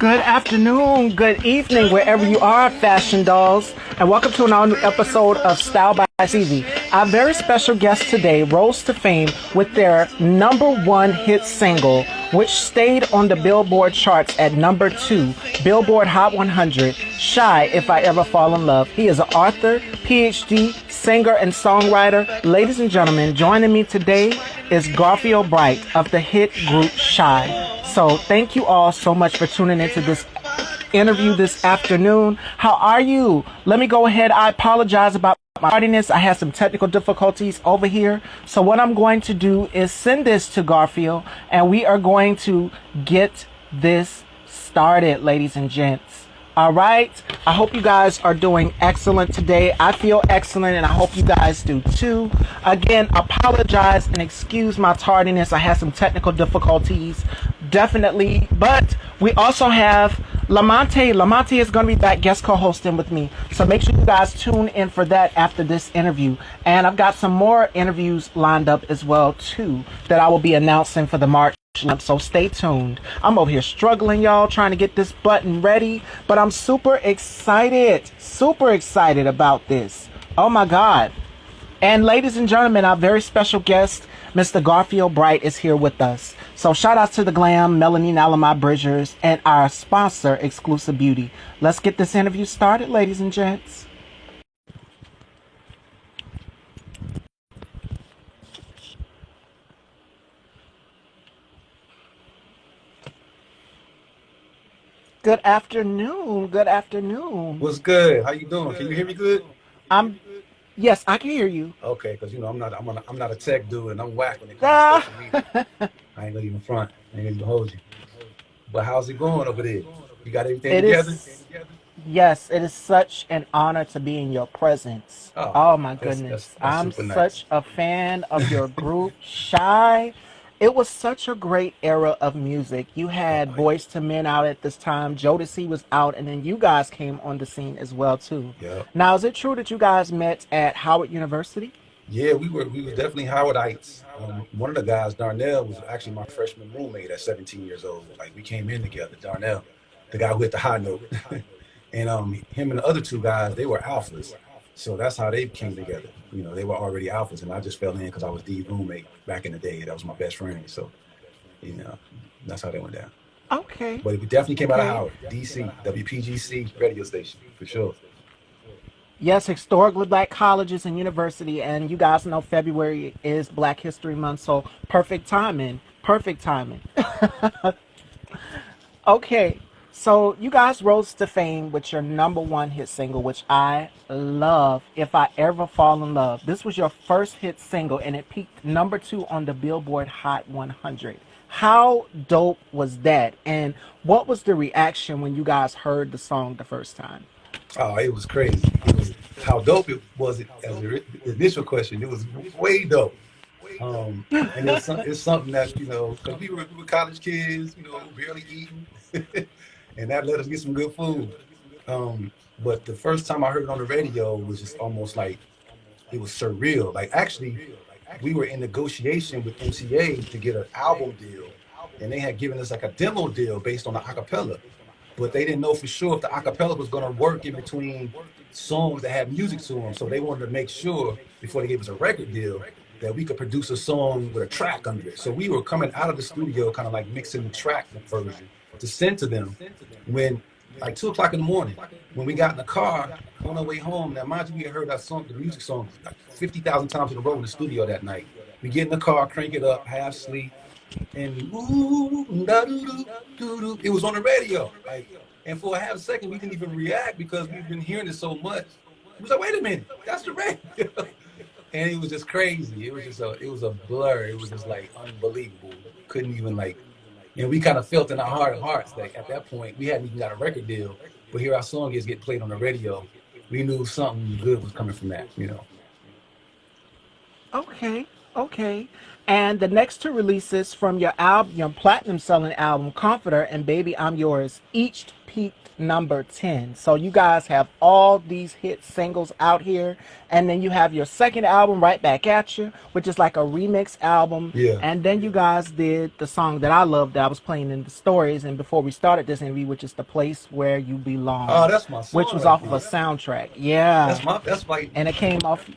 Good afternoon, good evening, wherever you are, fashion dolls, and welcome to an all-new episode of Style by Stevie. Our very special guest today rose to fame with their #1 hit single, which stayed on the Billboard charts at #2, Billboard Hot 100, Shy If I Ever Fall in Love. He is an author, PhD, singer, and songwriter. Ladies and gentlemen, joining me today is Garfield Bright of the hit group Shy. So thank you all so much for tuning into this interview this afternoon. How are you? Let me go ahead. I apologize about my tardiness. I had some technical difficulties over here. So what I'm going to do is send this to Garfield, and we are going to get this started, ladies and gents. All right. I hope you guys are doing excellent today. I feel excellent, and I hope you guys do too. Again, apologize and excuse my tardiness. I had some technical difficulties, definitely. But we also have Lamonte. Lamonte is going to be back guest co-hosting with me. So make sure you guys tune in for that after this interview. And I've got some more interviews lined up as well too that I will be announcing for the March. So stay tuned. I'm over here struggling, y'all, trying to get this button ready, but I'm super excited about this. Oh my God. And ladies and gentlemen, our very special guest, Mr. Garfield Bright, is here with us. So shout out to the Glam, Melanie Alamai Bridgers, and our sponsor, Exclusive Beauty. Let's get this interview started, ladies and gents. Good afternoon. Good afternoon. What's good? How you doing? Can you hear me good? Yes, I can hear you. Okay, because I'm not a tech dude, and I'm whack when it comes to social media. I ain't gonna even front. I ain't gonna even hold you. But how's it going over there? You got everything together? Yes, it is such an honor to be in your presence. Oh my goodness. That's I'm super nice. such a fan of your group, Shy. It was such a great era of music. You had Boys to Men out at this time. Jodeci was out, and then you guys came on the scene as well too. Yeah. Now, is it true that you guys met at Howard University? Yeah, we were definitely Howardites. One of the guys, Darnell, was actually my freshman roommate at 17 years old. Like, we came in together. Darnell, the guy who hit the high note, and him and the other two guys, they were alphas. So that's how they came together. You know, they were already alphas, and I just fell in because I was the roommate back in the day. That was my best friend. So, you know, that's how they went down. Okay. But we definitely came out of Howard, DC, WPGC radio station, for sure. Yes, historically black colleges and university, and you guys know February is Black History Month, so perfect timing. Perfect timing. Okay. So you guys rose to fame with your #1 hit single, which I love, If I Ever Fall in Love. This was your first hit single, and it peaked #2 on the Billboard Hot 100. How dope was that? And what was the reaction when you guys heard the song the first time? Oh, it was crazy. It was how dope it was. As the initial question, it was way dope. And it's something that, you know, because we were college kids, you know, barely eating. And that let us get some good food. But the first time I heard it on the radio was just almost like, it was surreal. Like, actually, we were in negotiation with MCA to get an album deal, and they had given us like a demo deal based on the acapella. But they didn't know for sure if the acapella was going to work in between songs that had music to them. So they wanted to make sure before they gave us a record deal that we could produce a song with a track under it. So we were coming out of the studio kind of like mixing the track version to send to them when like 2 o'clock in the morning, when we got in the car on our way home. Now, mind you, we had heard that song, the music song, like 50,000 times in a row in the studio that night. We get in the car, crank it up, half sleep, and it was on the radio. Like, and for a half second, we didn't even react because we've been hearing it so much. It was like, wait a minute, that's the radio. And it was just crazy. It was a blur. It was just like unbelievable. Couldn't even like, and we kind of felt in our heart of hearts that at that point we hadn't even got a record deal, but here our song is getting played on the radio. We knew something good was coming from that, you know. Okay. Okay. And the next two releases from your album, your platinum selling album, Comforter and Baby I'm Yours, each peaked number 10. So you guys have all these hit singles out here. And then you have your second album, Right Back at You, which is like a remix album. Yeah. And then you guys did the song that I love that I was playing in the stories and before we started this interview, which is The Place Where You Oh, Belong, that's my song which was right off of a there. soundtrack. Yeah. That's like And it came off.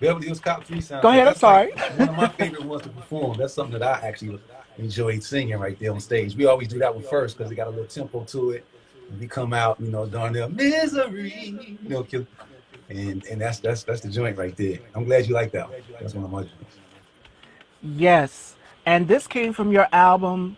Beverly Hills Cop 3 Go soundtrack. ahead, I'm That's like sorry. one of my favorite ones to perform. That's something that I actually enjoyed singing right there on stage. We always do that one first because it got a little tempo to it. And we come out, darn near misery, and that's the joint right there. I'm glad you like that one. That's one of my joints. Yes. And this came from your album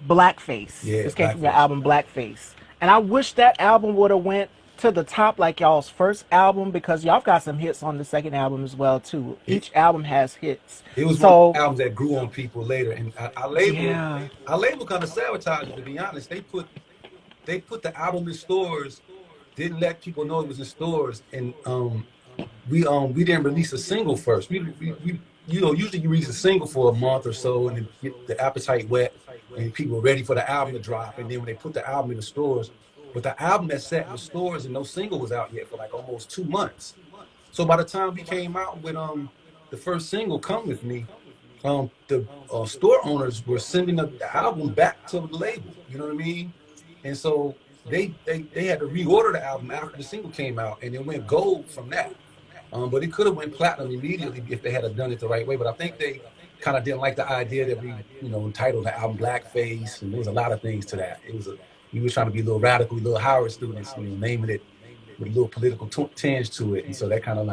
Blackface. Yeah, This came from your Blackface. album Blackface. And I wish that album would have went to the top like y'all's first album because y'all got some hits on the second album as well too. Each album has hits. It was one of the albums that grew on people later, and our label kind of sabotaged it. To be honest, they put the album in stores, didn't let people know it was in stores, and we didn't release a single first. We usually you release a single for a month or so, and then get the appetite wet, and people were ready for the album to drop. And then when they put the album in the stores, but the album that sat in the stores and no single was out yet for like almost 2 months. So by the time we came out with the first single, "Come With Me," the store owners were sending the album back to the label. You know what I mean? And so they had to reorder the album after the single came out, and it went gold from that. But it could have went platinum immediately if they had done it the right way. But I think they kind of didn't like the idea that we, entitled the album Blackface, and there was a lot of things to that. We were trying to be a little radical, a little Howard students, naming it with a little political tinge to it. And so that kind of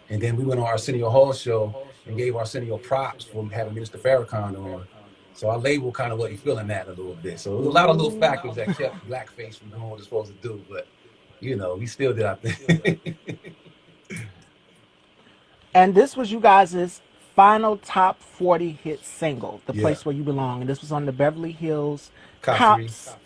and then we went on Arsenio Hall show and gave Arsenio props for having Minister Farrakhan on. So our label kind of wasn't feeling that a little bit. So there was a lot of little factors that kept Blackface from doing what it's supposed to do. But, we still did our thing. And this was you guys' final top 40 hit single, The Place Where You Belong. And this was on the Beverly Hills Cops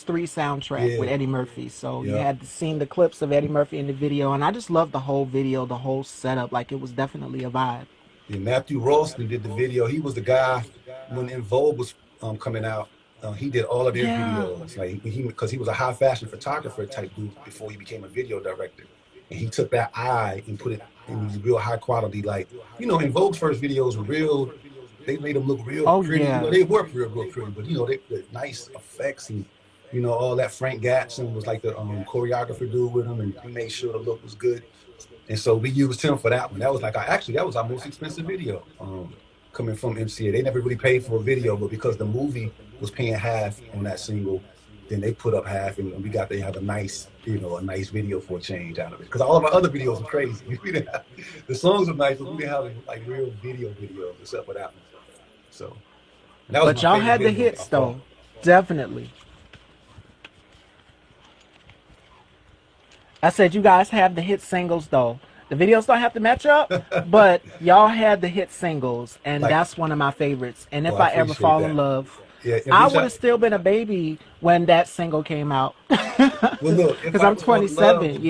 3 soundtrack with Eddie Murphy. So you had seen the clips of Eddie Murphy in the video. And I just love the whole video, the whole setup. Like it was definitely a vibe. Yeah, Matthew Ralston did the video. He was the guy when In Vogue was coming out. He did all of their videos, because he was a high fashion photographer type dude before he became a video director. And he took that eye and put it in these real high quality, In Vogue's first videos were real. They made them look real pretty. Yeah. They were real pretty, but the nice effects and all that. Frank Gatson was like the choreographer dude with him, and he made sure the look was good. And so we used him for that one. That was that was our most expensive video coming from MCA. They never really paid for a video, but because the movie was paying half on that single, then they put up half, and we got to have a nice video for a change out of it. Because all of our other videos were crazy. The songs were nice, but we didn't have real videos except for that one. So, that was but y'all had the hits though, definitely. I said you guys have the hit singles though. The videos don't have to match up, but y'all had the hit singles, and that's one of my favorites. And if I ever fall in love, I would have still been a baby when that single came out. Well, look, because I'm 27.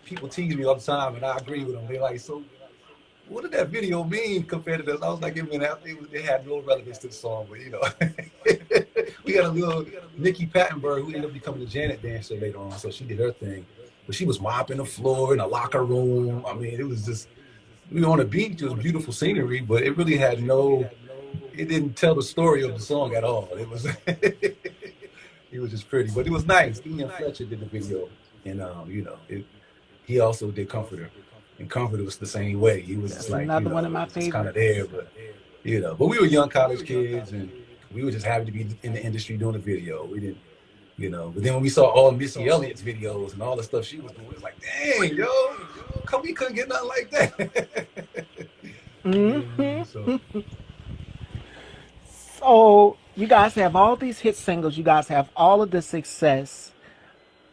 People tease me all the time, and I agree with them. They're like, "So, what did that video mean compared to this?" I was like, it had no relevance to the song, but we got a little Nikki Pattenberg who ended up becoming a Janet dancer later on, so she did her thing. But she was mopping the floor in the locker room. I mean, it was just, we were on a beach. It was beautiful scenery, but it really had it didn't tell the story of the song at all. It was, it was just pretty, but it was nice. Ian Fletcher did the video, and he also did Comforter, and Comforter was the same way. He was just another one of my favorites. Kind of there, but but we were young college kids, and we were just happy to be in the industry doing a video. We didn't. But then when we saw all Missy Elliott's videos and all the stuff she was doing, it was like, dang, we couldn't get nothing like that. Mm-hmm. So you guys have all these hit singles. You guys have all of the success.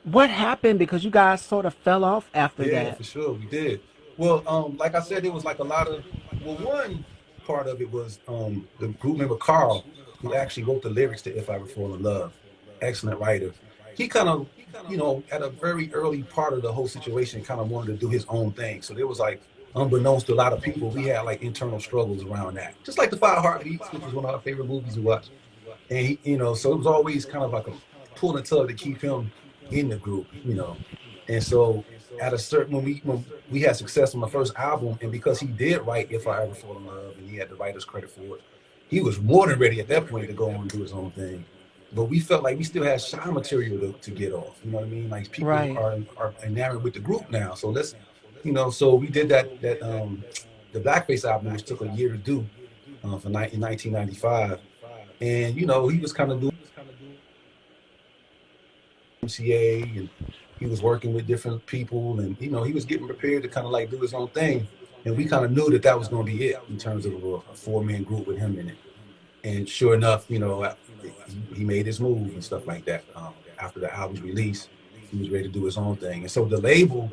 What happened? Because you guys sort of fell off after that. Yeah, for sure, we did. Well, like I said, it was like a lot of. Well, one part of it was the group member Carl, who actually wrote the lyrics to "If I Ever Fall in Love." Excellent writer. He kind of, at a very early part of the whole situation, kind of wanted to do his own thing. So there was like unbeknownst to a lot of people, we had like internal struggles around that. Just like the Five Heartbeats, which was one of our favorite movies we watched. And he, so it was always kind of like a pull and tug to keep him in the group. And so at a certain when we had success on the first album, and because he did write If I Ever Fall in Love, and he had the writer's credit for it, he was more than ready at that point to go on and do his own thing. But we felt like we still had shy material to get off. You know what I mean? Like people Right. are enamored with the group now. So so we did that the Blackface album, which took a year to do in 1995. And he was kind of doing MCA, and he was working with different people, and he was getting prepared to kind of like do his own thing. And we kind of knew that was going to be it in terms of a four-man group with him in it. And sure enough, he made his move and stuff like that. After the album's release, he was ready to do his own thing. And so the label,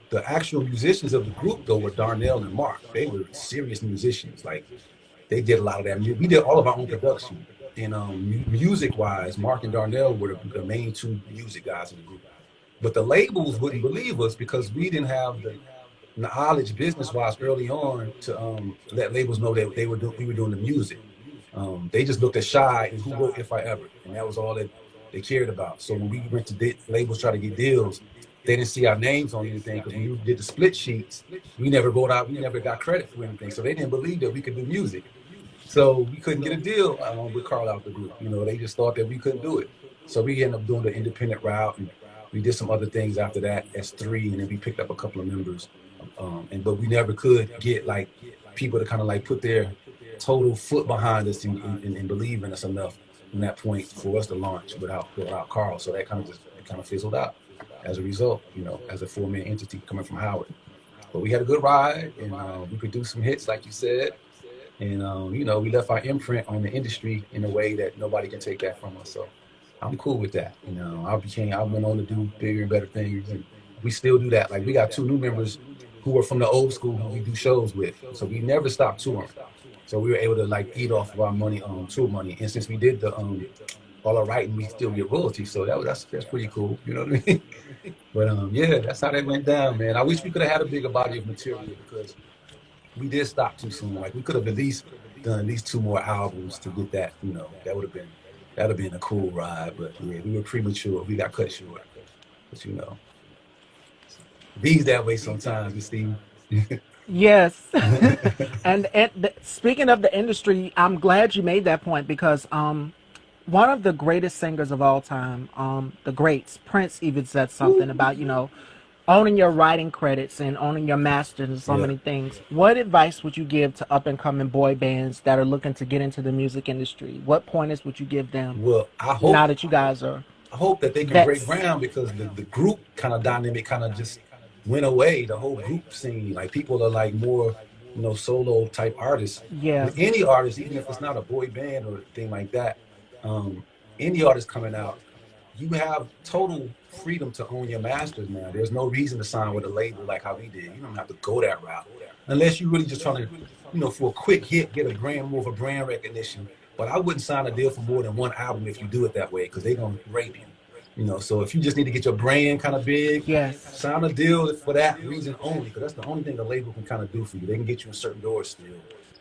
the actual musicians of the group, though, were Darnell and Mark. They were serious musicians. Like, they did a lot of that. We did all of our own production. And music-wise, Mark and Darnell were the main two music guys in the group. But the labels wouldn't believe us because we didn't have the knowledge business-wise early on to let labels know that we were doing the music. They just looked at Shy and who wrote If I Ever, and that was all that they cared about. So when we went to labels try to get deals, they didn't see our names on anything because when we did the split sheets, we never got credit for anything. So they didn't believe that we could do music. So we couldn't get a deal with Carl out the group. They just thought that we couldn't do it. So we ended up doing the independent route, and we did some other things after that as three, and then we picked up a couple of members. But we never could get like people to kind of like put their total foot behind us and believe in us enough from that point for us to launch without Carl. So that kind of fizzled out as a result, as a four-man entity coming from Howard. But we had a good ride, and we produced some hits, like you said. And, we left our imprint on the industry in a way that nobody can take that from us. So I'm cool with that. I went on to do bigger and better things, and we still do that. Like, we got two new members who are from the old school who we do shows with. So we never stopped touring. So we were able to like eat off of our money, tour money. And since we did the all our writing, we still get royalties. So that's pretty cool. You know what I mean? But yeah, that's how that went down, man. I wish we could have had a bigger body of material because we did stop too soon. Like, we could have at least done at least two more albums to get that. That'd have been a cool ride. But yeah, we were premature. We got cut short. But bees that way sometimes, Steve. Yes. And speaking of the industry, I'm glad you made that point because one of the greatest singers of all time, the greats, Prince, even said something about, owning your writing credits and owning your masters and so many things. What advice would you give to up and coming boy bands that are looking to get into the music industry? What pointers would you give them? Well, now that you guys are I hope that they can break ground because the group kind of dynamic kind of just went away. The whole group scene, like, people are like more, solo type artists. Yeah. With any artist, even if it's not a boy band or a thing like that, any artist coming out, you have total freedom to own your masters now. There's no reason to sign with a label like how we did. You don't have to go that route unless you're really just trying to, for a quick hit, get more of a brand recognition. But I wouldn't sign a deal for more than one album if you do it that way because they're gonna rape you. So if you just need to get your brand kind of big, sign a deal for that reason only, because that's the only thing the label can kind of do for you. They can get you in certain doors still.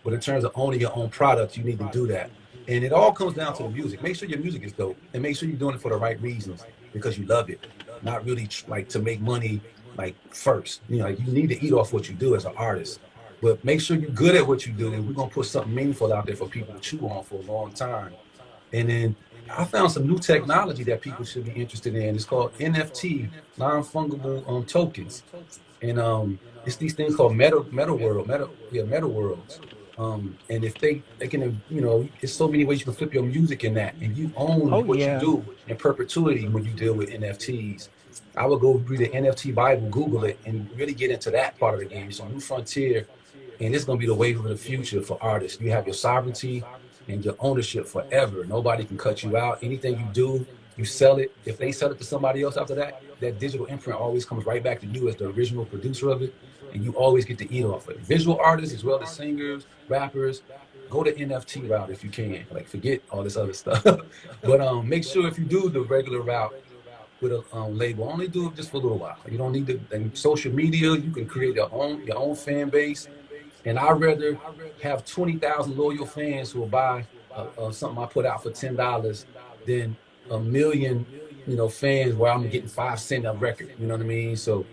But in terms of owning your own product, you need to do that. And it all comes down to the music. Make sure your music is dope, and make sure you're doing it for the right reasons because you love it, not really like to make money like first. Like, you need to eat off what you do as an artist, but make sure you're good at what you do, and we're gonna put something meaningful out there for people to chew on for a long time. And then I found some new technology that people should be interested in. It's called NFT, non-fungible tokens, and it's these things called meta worlds. And if they can, there's so many ways you can flip your music in that, and you own what you do in perpetuity when you deal with NFTs. I would go read the NFT Bible, Google it, and really get into that part of the game. It's a new frontier, and it's going to be the wave of the future for artists. You have your sovereignty and your ownership forever. Nobody can cut you out. Anything you do, you sell it. If they sell it to somebody else after that, that digital imprint always comes right back to you as the original producer of it, and you always get to eat off it. Visual artists as well as singers, rappers, go the NFT route if you can. Like, forget all this other stuff. But make sure if you do the regular route, with a label. Only do it just for a little while. You don't need to. And social media, you can create your own fan base. And I'd rather have 20,000 loyal fans who will buy something I put out for $10 than a million, fans where I'm getting 5 cents a record. You know what I mean? So,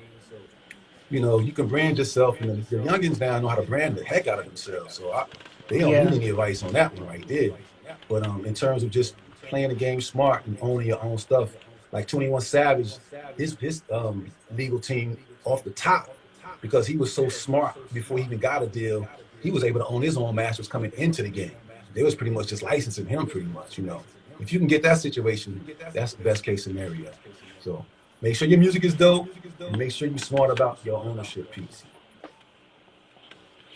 you can brand yourself, and the youngins now know how to brand the heck out of themselves. So they don't need Yeah. any advice on that one right there. But in terms of just playing the game smart and owning your own stuff, like 21 Savage, his legal team off the top, because he was so smart before he even got a deal, he was able to own his own masters coming into the game. They was pretty much just licensing him pretty much. If you can get that situation, that's the best case scenario. So make sure your music is dope and make sure you're smart about your ownership piece.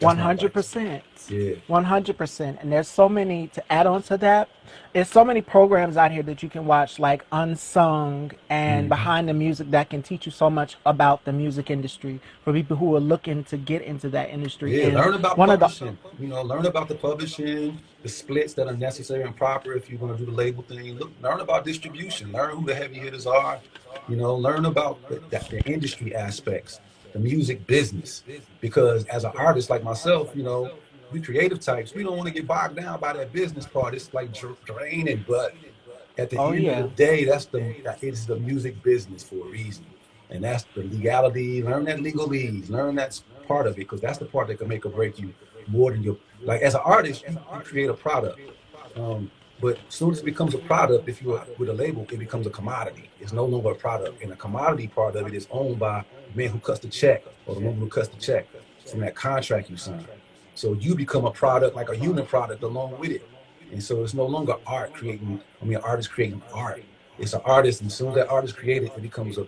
That's my advice. 100%. Yeah. 100%. And there's so many to add on to that. There's so many programs out here that you can watch, like Unsung and Mm-hmm. Behind the Music, that can teach you so much about the music industry for people who are looking to get into that industry. Yeah, And learn about one of the publishing. Learn about the publishing, the splits that are necessary and proper if you're going to do the label thing. Learn about distribution. Learn who the heavy hitters are. Learn about the industry aspects, the music business. Because as an artist like myself, we creative types, we don't want to get bogged down by that business part. It's like draining, but at the oh end of the yeah, day, it's the music business for a reason. And that's the legality. Learn that legalese. Learn that's part of it, because that's the part that can make or break you more than your, like, as an artist, you create a product. But as soon as it becomes a product, if you're with a label, it becomes a commodity. It's no longer a product. And the commodity part of it is owned by the man who cuts the check or the woman who cuts the check from that contract you signed. So you become a product, like a human product along with it. And so it's no longer artist creating art. It's an artist, and as soon as that artist created, it becomes a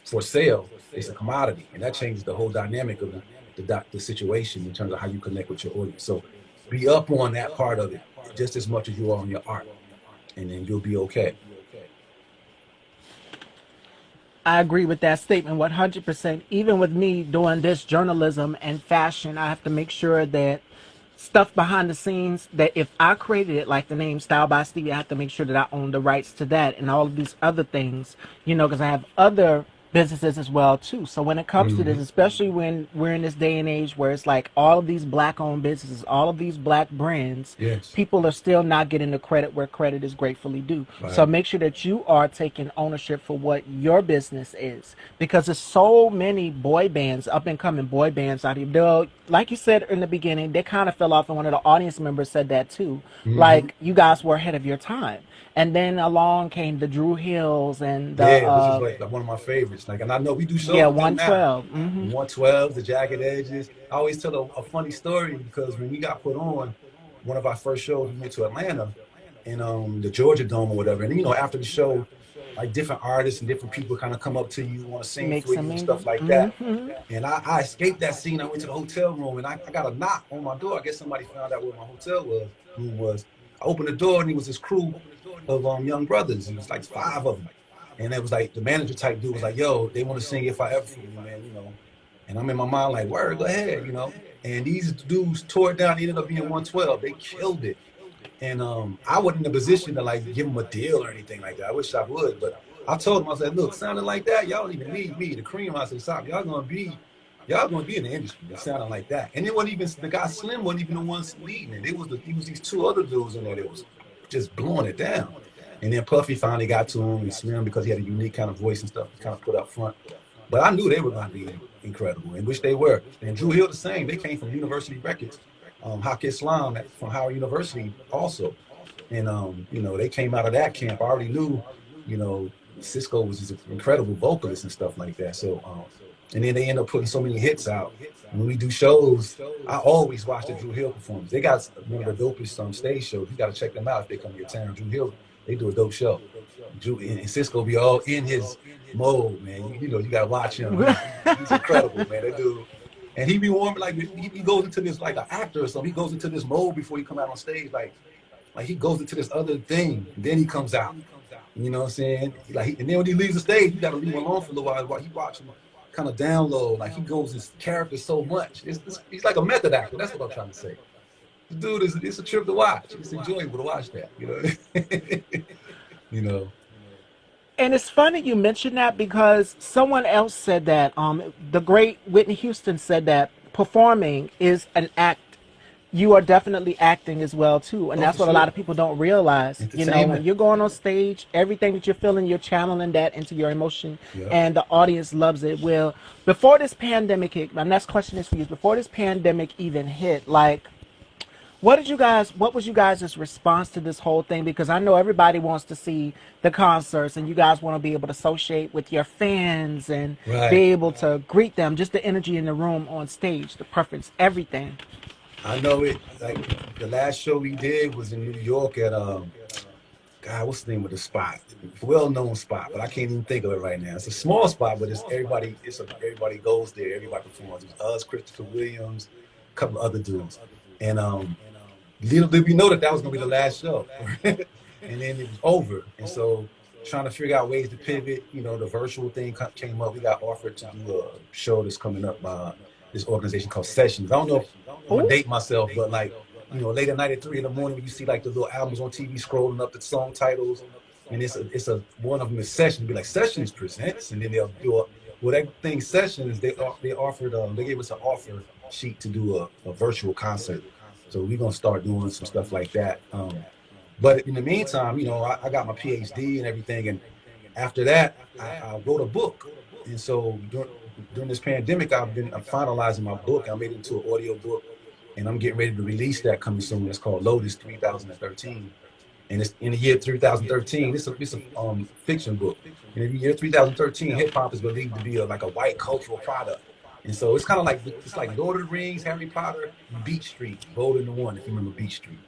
for sale. It's a commodity, and that changes the whole dynamic of the situation in terms of how you connect with your audience. So be up on that part of it just as much as you are on your art, and then you'll be okay. I agree with that statement 100%. Even with me doing this journalism and fashion, I have to make sure that stuff behind the scenes, that if I created it, like the name Style by Stevie, I have to make sure that I own the rights to that and all of these other things, because I have other businesses as well too. So when it comes to this, Mm-hmm. especially when we're in this day and age where it's like all of these black owned businesses, all of these black brands, Yes. people are still not getting the credit where credit is gratefully due. So Right. make sure that you are taking ownership for what your business is, because there's so many boy bands, up and coming boy bands out here. Like you said in the beginning, they kind of fell off, and one of the audience members said that too. Mm-hmm. Like, you guys were ahead of your time. And then along came the Drew Hills and the Yeah, which is like one of my favorites. Like, and I know we do shows yeah, with them now. 112. Mm-hmm. 112s, the Jagged Edges. I always tell a funny story, because when we got put on one of our first shows, we went to Atlanta in the Georgia Dome or whatever. And after the show, like, different artists and different people kind of come up to you, want to sing Make for you some and music. stuff like that. Mm-hmm. And I escaped that scene. I went to the hotel room, and I got a knock on my door. I guess somebody found out where my room was. I opened the door, and it was this crew of young brothers. It was like 5 of them. And it was like the manager type dude was like, "Yo, they want to sing If I Ever For You, man. And I'm in my mind like, word, go ahead. And these dudes tore it down. It ended up being 112. They killed it. And I wasn't in a position to like give them a deal or anything like that. I wish I would, but I told them, I said, look, sounding like that, y'all don't even need me. The cream, I said, stop. Y'all gonna be in the industry. It sounded like that. And it wasn't even the guy Slim wasn't even the ones leading it. It was these 2 other dudes in there that was just blowing it down. And then Puffy finally got to him, and Slim, because he had a unique kind of voice and stuff, kind of put up front. But I knew they were going to be incredible, and which they were. And Drew Hill the same. They came from University Records. Hak Islam from Howard University also. And, they came out of that camp. I already knew, Cisco was just an incredible vocalist and stuff like that. So, and then they end up putting so many hits out. When we do shows, I always watch the Drew Hill performance. They got one of the dopest stage shows. You got to check them out if they come to your town. Drew Hill, they do a dope show. Drew and Cisco be all in his mode, man. You got to watch him. He's incredible, man. That dude. And he be warm, like he goes into this like an actor or something. He goes into this mode before he come out on stage, like he goes into this other thing. And then he comes out. You know what I'm saying? And then when he leaves the stage, you got to leave him alone for a little while he watching kind of down low. Like, he goes his character so much. He's like a method actor. That's what I'm trying to say. The dude it's a trip to watch. It's enjoyable to watch that. You know. And it's funny you mentioned that because someone else said that. The great Whitney Houston said that performing is an act. You are definitely acting as well too, and Oh, for that's what a lot sure. of people don't realize. You know, when Entertainment. you're going on stage, everything that you're feeling, you're channeling that into your emotion, Yep. and the audience loves it. Well, before this pandemic hit, my next question is for you. Before this pandemic even hit, like, what was you guys' response to this whole thing? Because I know everybody wants to see the concerts and you guys want to be able to associate with your fans and be Right. able to greet them, just the energy in the room on stage, the preference, everything. I know it. Like the last show we did was in New York at God, what's the name of the spot? Well-known spot, but I can't even think of it right now. It's a small spot, but it's everybody. Everybody goes there. Everybody performs. It was us, Christopher Williams, a couple of other dudes, and little did we know that that was gonna be the last show, and then it was over. And so trying to figure out ways to pivot. You know, the virtual thing came up. We got offered to do a show that's coming up by this organization called Sessions. I don't know if I'm gonna Oh, date myself, but like, you know, late at night at 3 in the morning when you see like the little albums on TV scrolling up the song titles, and it's a one of them is Sessions. Be like Sessions presents, and then they'll do a well that thing Sessions. They offered they gave us an offer sheet to do a virtual concert. So we're gonna start doing some stuff like that. But in the meantime, you know, I got my PhD and everything, and after that, I wrote a book. And so during this pandemic, I'm finalizing my book. I made it into an audio book, and I'm getting ready to release that coming soon. It's called Lotus 3013, and it's in the year 3013. It's a fiction book. And in the year 3013, hip hop is believed to be like a white cultural product. And so it's kind of like it's like Lord of the Rings, Harry Potter, and Beach Street, Bold in the One, if you remember Beach Street.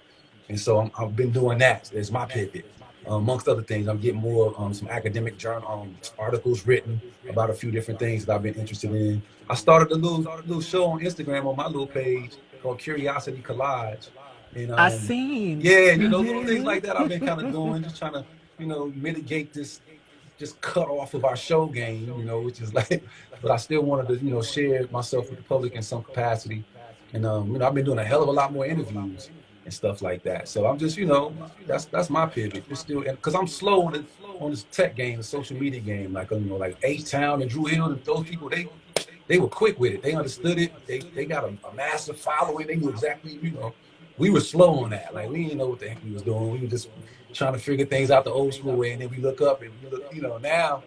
And so I've been doing that. It's my pivot. Amongst other things, I'm getting more some academic journal articles written about a few different things that I've been interested in. I started a little show on Instagram on my little page called Curiosity Collage, and I seen. yeah, you know, little things Hmm. like that I've been kind of doing, just trying to mitigate this just cut off of our show game, which is like, but I still wanted to share myself with the public in some capacity, and I've been doing a hell of a lot more interviews and stuff like that. So I'm just, that's my pivot. It's still because I'm slow on this tech game, the social media game, like like H-Town and Drew Hill and those people, they were quick with it. They understood it. They got a massive following. They knew exactly, we were slow on that. Like we didn't know what the heck we was doing. We were just trying to figure things out the old school way, and then we look up and we look, now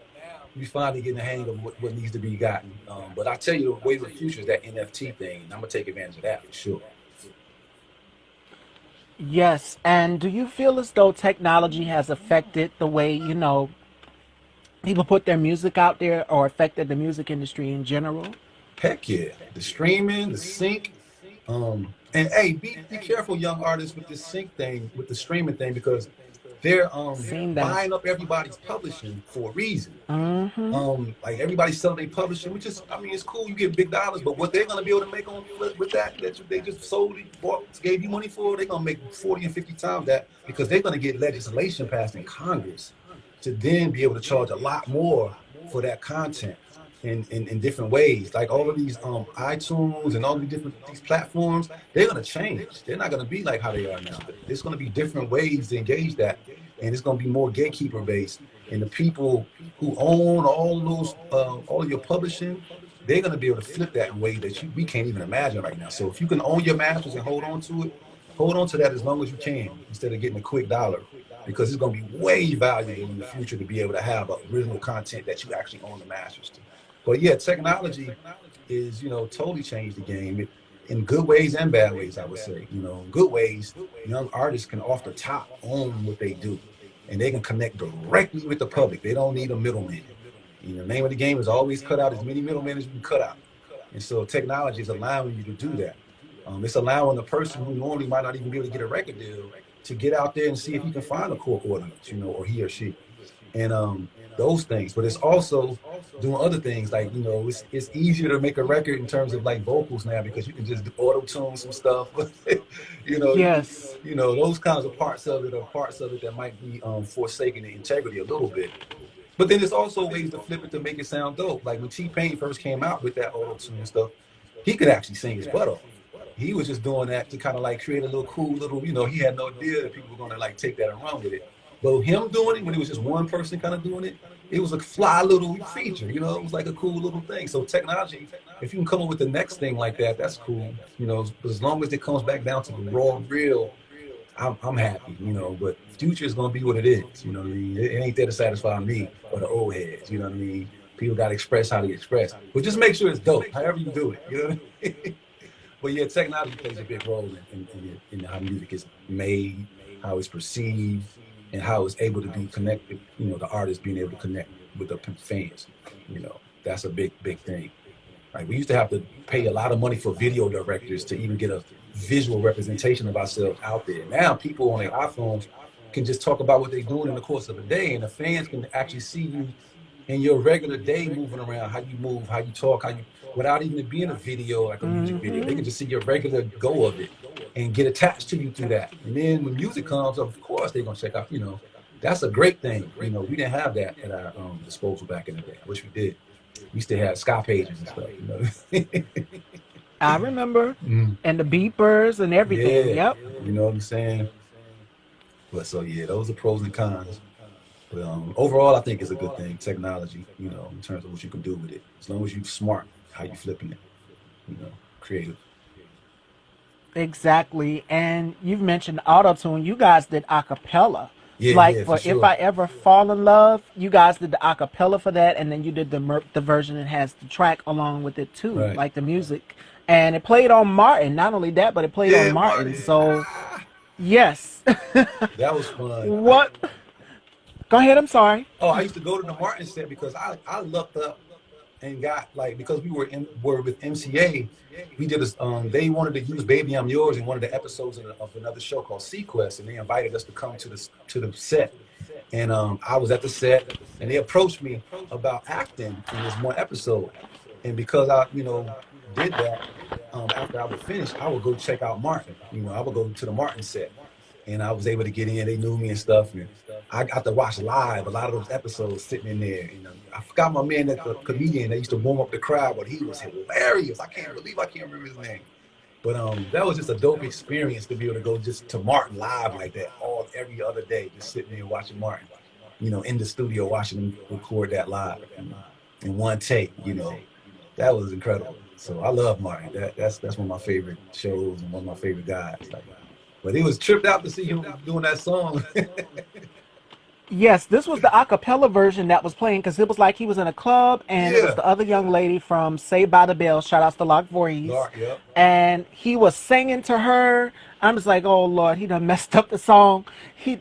we finally getting the hang of what needs to be gotten. But I tell you, the wave of the future is that NFT thing. And I'm gonna take advantage of that for sure. Yes, and do you feel as though technology has affected the way, people put their music out there or affected the music industry in general? Heck yeah, the streaming, the sync, and hey, be careful, young artists, with this sync thing, with the streaming thing, because they're Seen that. buying up everybody's publishing for a reason. Mm-hmm. Like everybody's selling their publishing, which is, I mean, it's cool. You get big dollars, but what they're gonna be able to make on with that they just sold it, gave you money for, they're gonna make 40 and 50 times that, because they're gonna get legislation passed in Congress to then be able to charge a lot more for that content in different ways. Like all of these iTunes and all these platforms, they're gonna change. They're not gonna be like how they are now. There's gonna be different ways to engage that, and it's gonna be more gatekeeper based. And the people who own all of your publishing, they're gonna be able to flip that in ways that we can't even imagine right now. So if you can own your masters and hold on to it, hold on to that as long as you can, instead of getting a quick dollar, because it's going to be way valuable in the future to be able to have original content that you actually own the masters to. But yeah, technology is, totally changed the game in good ways and bad ways, I would say. In good ways, young artists can off the top own what they do, and they can connect directly with the public. They don't need a middleman. The name of the game is always cut out as many middlemen as you can cut out. And so technology is allowing you to do that. It's allowing the person who normally might not even be able to get a record deal to get out there and see if he can find a court ordinance, or he or she, and those things. But it's also doing other things, like it's easier to make a record in terms of like vocals now, because you can just auto tune some stuff. Yes. Those kinds of parts of it are parts of it that might be forsaking the integrity a little bit. But then there's also ways to flip it to make it sound dope. Like when T-Pain first came out with that auto tune stuff, he could actually sing his butt off. He was just doing that to kind of like create a little cool little, he had no idea that people were going to like take that and run with it. But him doing it when it was just one person kind of doing it was a fly little feature. You know, it was like a cool little thing. So technology, if you can come up with the next thing like that, that's cool. You know, but as long as it comes back down to the raw, real, I'm happy. You know, but future is gonna be what it is. You know what I mean? It ain't there to satisfy me or the old heads. You know what I mean? People got to express how they express, but just make sure it's dope. However you do it, you know what I mean? But yeah, technology plays a big role in how music is made, how it's perceived, and how it's able to be connected. You know, the artist being able to connect with the fans. You know, that's a big thing. Like we used to have to pay a lot of money for video directors to even get a visual representation of ourselves out there. Now people on their iPhones can just talk about what they're doing in the course of a day, and the fans can actually see you in your regular day moving around, how you move, how you talk, how you, without even being a video, like a music video. They can just see your regular go of it and get attached to you through that. And then when music comes, of course they're gonna check out, you know, that's a great thing. You know, we didn't have that at our disposal back in the day. I wish we did. We used to have sky pages and stuff, you know. I remember. And the beepers and everything. Yeah, Yep. you know what I'm saying? But so yeah, those are pros and cons. But overall, I think it's a good thing, technology, you know, in terms of what you can do with it. As long as you're smart, how you flipping it, you know, creative. Exactly. And you've mentioned auto-tune. You guys did a cappella. Yeah, Like yeah, for for If sure. I Ever Fall in Love, you guys did the a cappella for that, and then you did the version that has the track along with it too, Right. like the music. And it played on Martin. Not only that, but it played on Yeah, Martin. Marty. So yes. That was fun. What? Go ahead. I'm sorry. I used to go to the Martin set because I looked up and got like because were with MCA, we did this. They wanted to use "Baby I'm Yours" in one of the episodes of another show called Sequest, and they invited us to come to the set. And I was at the set, and they approached me about acting in this one episode. And because I, you know, did that, after I would finish, I would go check out Martin. You know, I would go to the Martin set, and I was able to get in. They knew me and stuff, and I got to watch live a lot of those episodes sitting in there. You know, I forgot my man, that the comedian that used to warm up the crowd, but he was hilarious. I can't believe I can't remember his name. But that was just a dope experience to be able to go just to Martin live like that every other day, just sitting there watching Martin, you know, in the studio watching him record that live in one take. You know, that was incredible. So I love Martin. That's one of my favorite shows and one of my favorite guys. Like, but he was tripped out to see him doing that song. Yes, this was the a cappella version that was playing because it was like he was in a club and it was Yeah. the other young lady from Saved by the Bell. Shout outs to Lock Voorhees. Yep. And he was singing to her. I'm just like, oh Lord, he done messed up the song.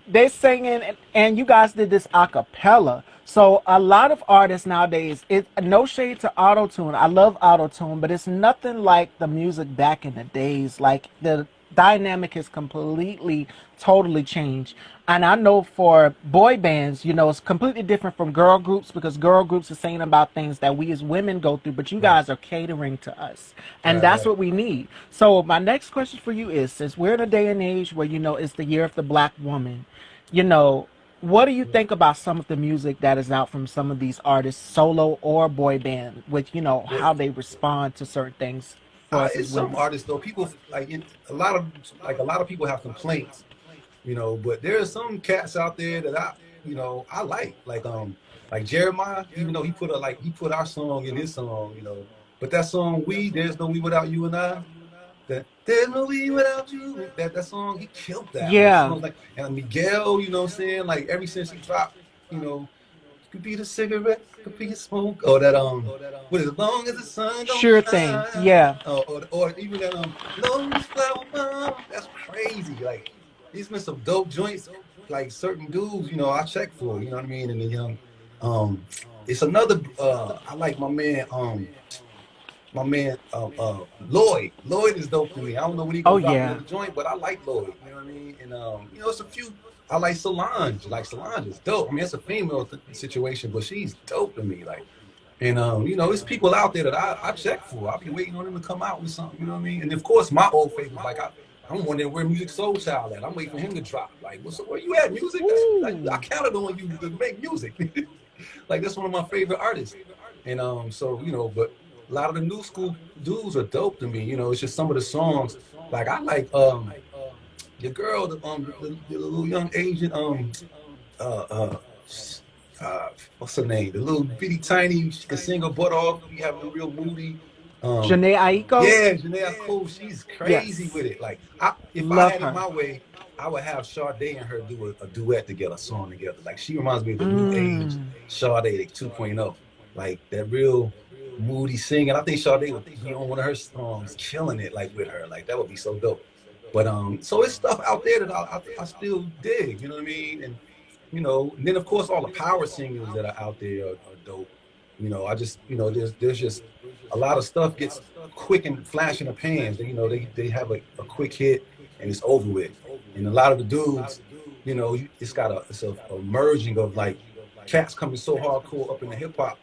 They singing and you guys did this a cappella. So a lot of artists nowadays, it no shade to auto tune. I love auto tune, but it's nothing like the music back in the days. Like the dynamic has completely, totally changed. And I know for boy bands, you know, it's completely different from girl groups because girl groups are saying about things that we as women go through, but you Right. guys are catering to us. And that's Right. what we need. So my next question for you is, since we're in a day and age where, you know, it's the year of the black woman, you know, what do you think about some of the music that is out from some of these artists, solo or boy band, with, you know, Well, how they respond to certain things for us it's as some women? artists though. People a lot of people have complaints, you know. But there are some cats out there that I like Jeremiah. Even though he put our song in his song, you know. But that song "There's No We Without You and I." That "There's No We Without You." That song, he killed that on Yeah, songs like and Miguel. You know what I'm saying? Like ever since he dropped, you know. Could be the cigarette, could be a smoke, or that what is as long as the sun don't sure thing. shine, Yeah. or even that Lotus Flower Bomb. That's crazy. Like he's been some dope joints, like certain dudes, you know, I check for, you know what I mean, and the young, um, it's another. I like my man Lloyd. Lloyd is dope to me. I don't know when he Oh gonna drop yeah. another joint, but I like Lloyd. You know what I mean? And you know, it's a few. I like Solange. Like Solange is dope. I mean, it's a female situation, but she's dope to me. Like, and you know, there's people out there that I check for. I've been waiting on them to come out with something. You know what I mean? And of course, my old favorites. Like I'm wondering where Music Soul Child at. I'm waiting for him to drop. Like, where you at, music? That's like, I Ooh. counted on you to make music. Like that's one of my favorite artists. And so you know, but a lot of the new school dudes are dope to me. You know, it's just some of the songs. Like I like the girl, the little young Asian uh, uh, uh, what's her name? The little bitty tiny, she can sing her butt off. We having a real moody. Um, Janae Aiko? yeah, Janae Cole, she's crazy Yes. with it. Like, if I Love had it her. my way, I would have Sade and her do a duet together, a song together. Like, she reminds me of the new age Mm. Sade, like 2.0, like that real moody singing. I think Sade would be on one of her songs, killing it, like with her. Like, that would be so dope. But so it's stuff out there that I still dig. You know what I mean? And and then of course all the power singers that are out there are dope. I just there's just a lot of stuff gets quick and flash in the pans. They have a quick hit and it's over with. And a lot of the dudes, it's a merging of like cats coming so hardcore up in the hip hop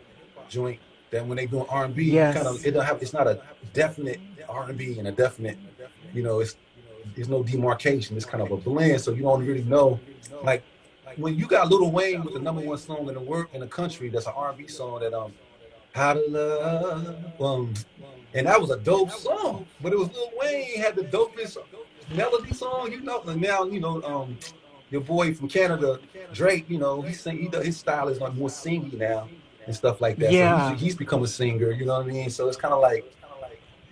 joint that when they doing R&B, you kind of Yes. it's not a definite R&B and a definite, it's there's no demarcation. It's kind of a blend, so you don't really know. Like when you got Lil Wayne with the #1 song in the work in the country, that's an R&B song that How to Love, and that was a dope song. But it was Lil Wayne had the dopest melody song, And now your boy from Canada, Drake, his style is like more singy now and stuff like that. So Yeah. he's become a singer. You know what I mean? So it's kind of like.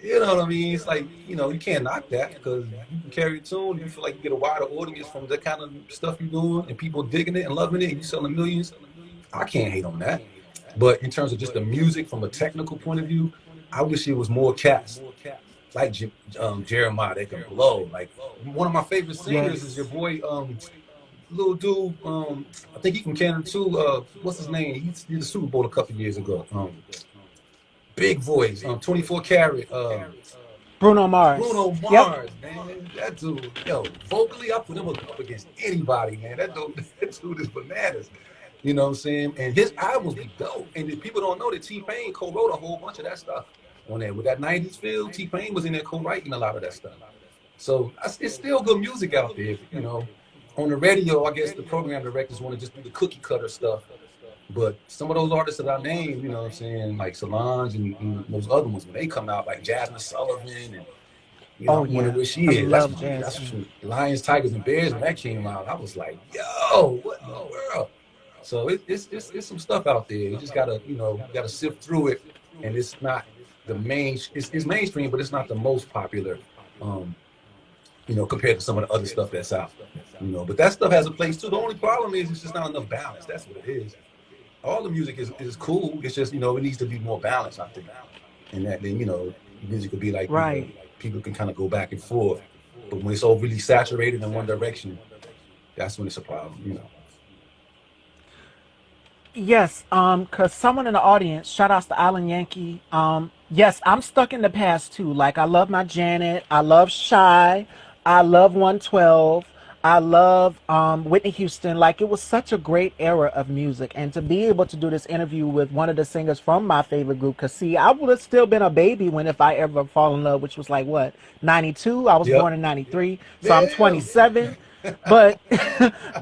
You know what I mean? It's like, you can't knock that because you can carry a tune. You feel like you get a wider audience from the kind of stuff you're doing and people digging it and loving it and you selling millions. I can't hate on that. But in terms of just the music from a technical point of view, I wish it was more cats like Jeremiah that can blow. Like one of my favorite singers is your Yes. boy, little dude. I think he from Canada too. What's his name? He did the Super Bowl a couple years ago. Big voice, 24 karat. Bruno Mars. Bruno Yep. Mars, man. That dude, vocally, I put him up against anybody, man. That dude is bananas. You know what I'm saying? And his albums be dope. And if people don't know that T-Pain co-wrote a whole bunch of that stuff on there. With that 90s feel, T-Pain was in there co-writing a lot of that stuff. So it's still good music out there, On the radio, I guess the program directors want to just do the cookie cutter stuff. But some of those artists that I named, you know what I'm saying, like Solange and those other ones, when they come out, like Jasmine Sullivan, and Oh I'm wondering yeah. where she I is. That's love Jasmine. Lions, Tigers, and Bears when that came out. I was like, yo, what in the world? So it's some stuff out there. You just gotta sift through it, and it's not the main. It's mainstream, but it's not the most popular. Compared to some of the other stuff that's out. But that stuff has a place too. The only problem is it's just not enough balance. That's what it is. All the music is cool. It's just, it needs to be more balanced, I think. And that then, music could be like, Right. people can kind of go back and forth. But when it's all really saturated in one direction, that's when it's a problem. Yes, cause someone in the audience, shout outs to Island Yankee. Yes, I'm stuck in the past too. Like I love my Janet, I love Shy, I love 112, I love Whitney Houston. Like it was such a great era of music, and to be able to do this interview with one of the singers from my favorite group, cause see, I would have still been a baby when if I ever fall in love, which was like what 92. I was Yep. born in 93, so I'm Damn. 27. But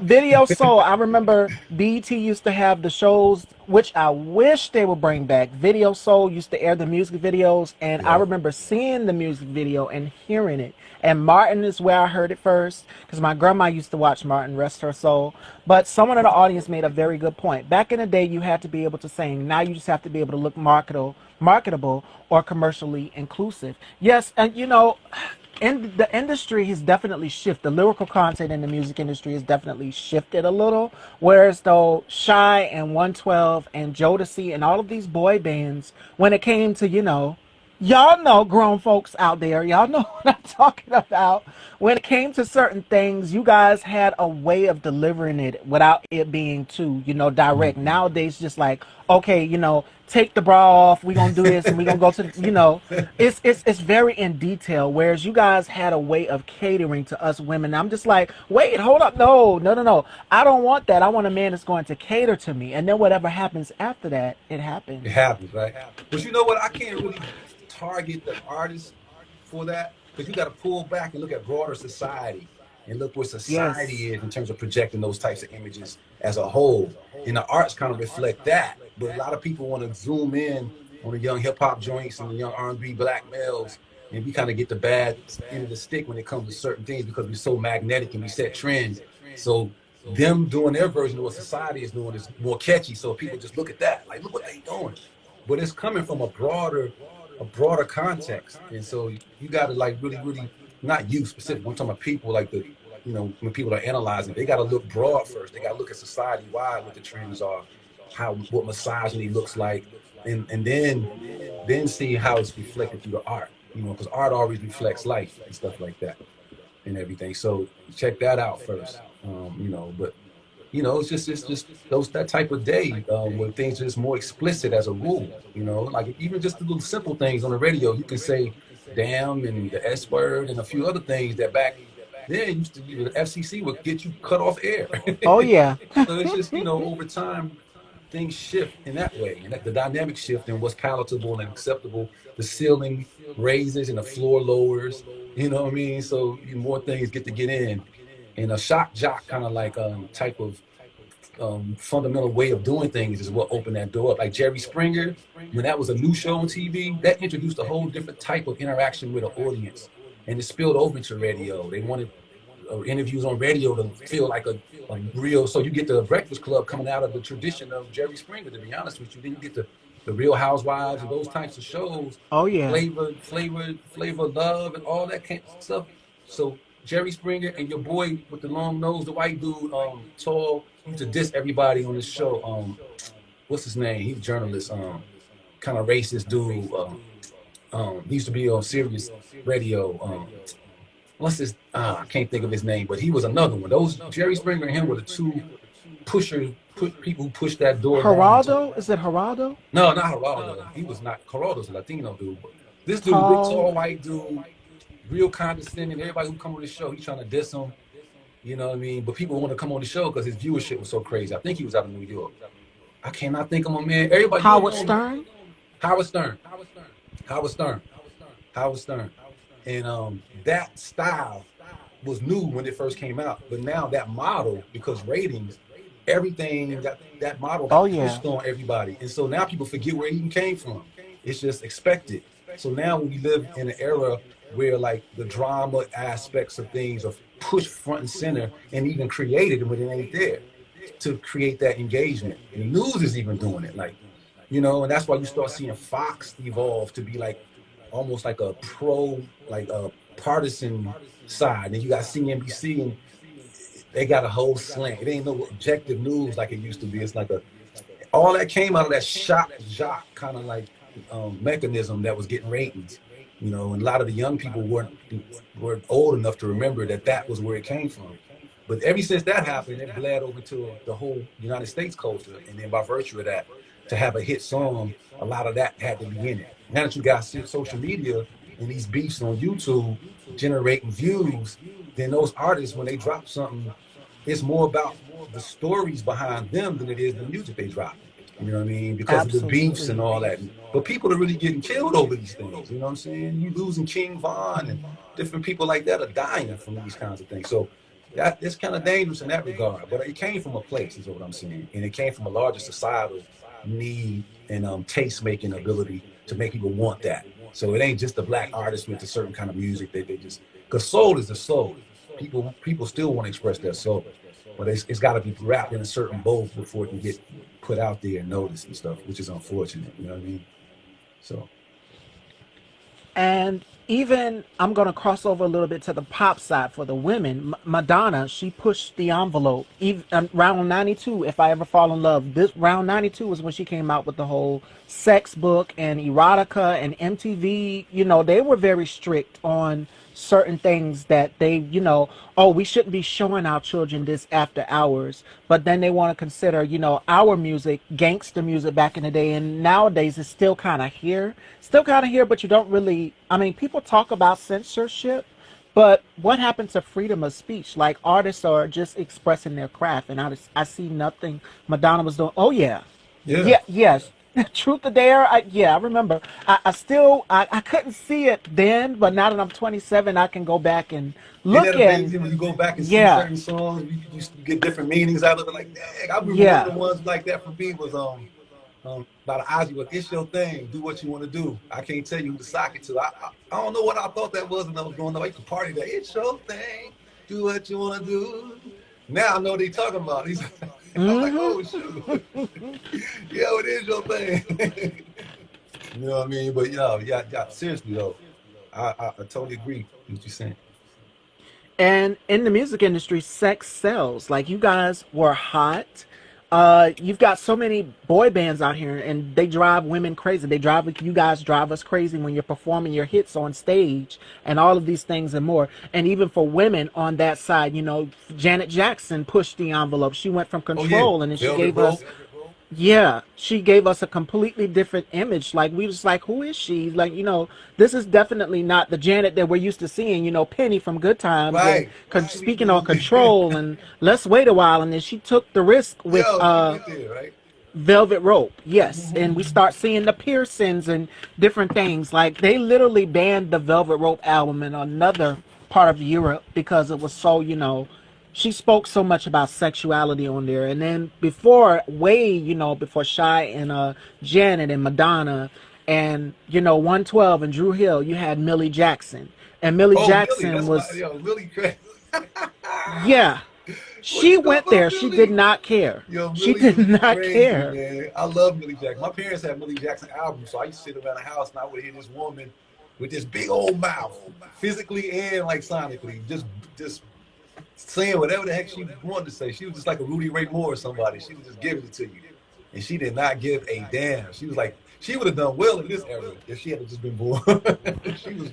Video Soul, I remember BET used to have the shows, which I wish they would bring back. Video Soul used to air the music videos, and I Yep. remember seeing the music video and hearing it. And Martin is where I heard it first, because my grandma used to watch Martin, rest her soul. But someone in the audience made a very good point. Back in the day, you had to be able to sing. Now you just have to be able to look marketable or commercially inclusive. Yes, and and the industry has definitely shifted. The lyrical content in the music industry has definitely shifted a little. Whereas though Shy and 112 and Jodeci and all of these boy bands, when it came to, y'all know grown folks out there, y'all know what I'm talking about. When it came to certain things, you guys had a way of delivering it without it being too, direct. Mhm. Nowadays, just like, okay, take the bra off, we're gonna do this and we're gonna go to it's very in detail, whereas you guys had a way of catering to us women. I'm just like, wait, hold up, no, no, no, no, I don't want that. I want a man that's going to cater to me, and then whatever happens after that, it It happens. happens, right? But you know what? I can't really target the artist for that because you got to pull back and look at broader society and look where Yes. society is in terms of projecting those types of images as a whole. And the arts kind of reflect that. But a lot of people want to zoom in on the young hip hop joints and the young R&B black males, and we kind of get the bad end of the stick when it comes to certain things because we're so magnetic and we set trends. So them doing their version of what society is doing is more catchy. So people just look at that, like, look what they doing. But it's coming from a broader context. And so you got to like really, not you specific. I'm talking about people like when people are analyzing, they got to look broad first. They got to look at society wide, what the trends are, what misogyny looks like, and then see how it's reflected through the art. Because art always reflects life and stuff like that and everything. So check that out first. But it's just that type of day where things are just more explicit as a rule. Like even just the little simple things on the radio, you can say damn and the S word and a few other things that back then used to be the FCC would get you cut off air. Oh yeah. So it's just over time things shift in that way, and the dynamic shift in what's palatable and acceptable. The ceiling raises and the floor lowers. You know what I mean? So more things get in, and a shock jock kind of like type of fundamental way of doing things is what opened that door up. Like Jerry Springer, when that was a new show on TV, that introduced a whole different type of interaction with an audience, and it spilled over to radio. They wanted interviews on radio to feel like a real. So you get the Breakfast Club coming out of the tradition of Jerry Springer. To be honest with you, then you get the Real Housewives and those types of shows. Oh yeah. Flavor Love and all that kind of stuff. So Jerry Springer and your boy with the long nose, the white dude, tall, used to diss everybody on this show. What's his name? He's a journalist, kind of racist dude. He used to be on Sirius Radio. What's his? I can't think of his name, but he was another one. Those Jerry Springer and him were the two people who pushed that door. Geraldo? Is it Geraldo? No, not Geraldo. He was not. Geraldo's a Latino dude. But this dude, big tall white dude, real condescending. Everybody who come on the show, he's trying to diss him. You know what I mean? But people want to come on the show because his viewership was so crazy. I think he was out of New York. I cannot think of him, man. Everybody. Howard Stern. And that style was new when it first came out, but now that model, because ratings, everything that model pushed on everybody, and so now people forget where it even came from. It's just expected. So now we live in an era where like the drama aspects of things are pushed front and center and even created when it ain't there to create that engagement. And the news is even doing it, like, and that's why you start seeing Fox evolve to be like almost like a partisan side. And you got CNBC and they got a whole slant. It ain't no objective news like it used to be. It's like all that came out of that shock jock kind of like mechanism that was getting ratings. And a lot of the young people weren't old enough to remember that was where it came from. But ever since that happened, it bled over to the whole United States culture. And then by virtue of that, to have a hit song, a lot of that had to be in it. Now that you got social media and these beefs on YouTube generating views, then those artists, when they drop something, it's more about the stories behind them than it is the music they drop. You know what I mean? Because of the beefs and all that. But people are really getting killed over these things. You know what I'm saying? You losing King Von and different people like that are dying from these kinds of things. So it's kind of dangerous in that regard. But it came from a place, is what I'm saying. And it came from a larger societal need and taste-making ability to make people want that. So it ain't just the black artist with a certain kind of music. They just, because soul is the soul. People still want to express their soul. But it's got to be wrapped in a certain bowl before it can get put out there and noticed and stuff, which is unfortunate. You know what I mean? So. And even, I'm going to cross over a little bit to the pop side for the women. Madonna, she pushed the envelope. Even round 92, If I Ever Fall in Love. This round 92 was when she came out with the whole sex book and erotica and MTV. They were very strict on certain things that they, we shouldn't be showing our children this after hours. But then they want to consider, our music, gangster music back in the day. And nowadays it's still kind of here. But you don't really, people talk about censorship, but what happened to freedom of speech? Like artists are just expressing their craft. And I see nothing Madonna was doing. Oh yeah. Yes. Truth or Dare. I remember. I couldn't see it then, but now that I'm 27, I can go back and look at. When you go back and see certain songs, you get different meanings out of it. Like, dang, I remember the ones like that for me was by the Ozzy, it's your thing. Do what you want to do. I can't tell you who to sock it to. I don't know what I thought that was when I was growing up. I used to party that. It's your thing. Do what you want to do. Now I know what they talking about. I'm like, oh shoot, yo, it is your thing. You know what I mean? But yeah. Seriously though, I totally agree with what you're saying. And in the music industry, sex sells. Like you guys were hot. You've got so many boy bands out here, and they drive women crazy. You guys drive us crazy when you're performing your hits on stage, and all of these things and more. And even for women on that side, Janet Jackson pushed the envelope. She went from Oh yeah, Control, and then she Velvet gave us Rope. yeah, she gave us a completely different image. Like we was like, who is she? Like, this is definitely not the Janet that we're used to seeing. Penny from Good Times and Right. speaking on Control and Let's Wait a While, and then she took the risk with Yo, she went there, right? Velvet Rope. Yes, and we Mhm. start seeing the Pearsons and different things. Like they literally banned the Velvet Rope album in another part of Europe because it was so, she spoke so much about sexuality on there. And then before, way, before Shy and Janet and Madonna and 112 and Drew Hill, you had Millie Jackson. And Millie Oh, Millie, Jackson that's my was, yo, Millie crazy. yeah, What she you know went about there. She did Millie? not care. Yo, She Millie did was not crazy, care. man. I love Millie Jackson. My parents had Millie Jackson albums, so I used to sit around the house and I would hear this woman with this big old mouth, physically and like sonically, just saying whatever the heck she wanted to say. She was just like a Rudy Ray Moore or somebody. She was just giving it to you. And she did not give a damn. She was like, she would have done well in this era if she had just been born. She was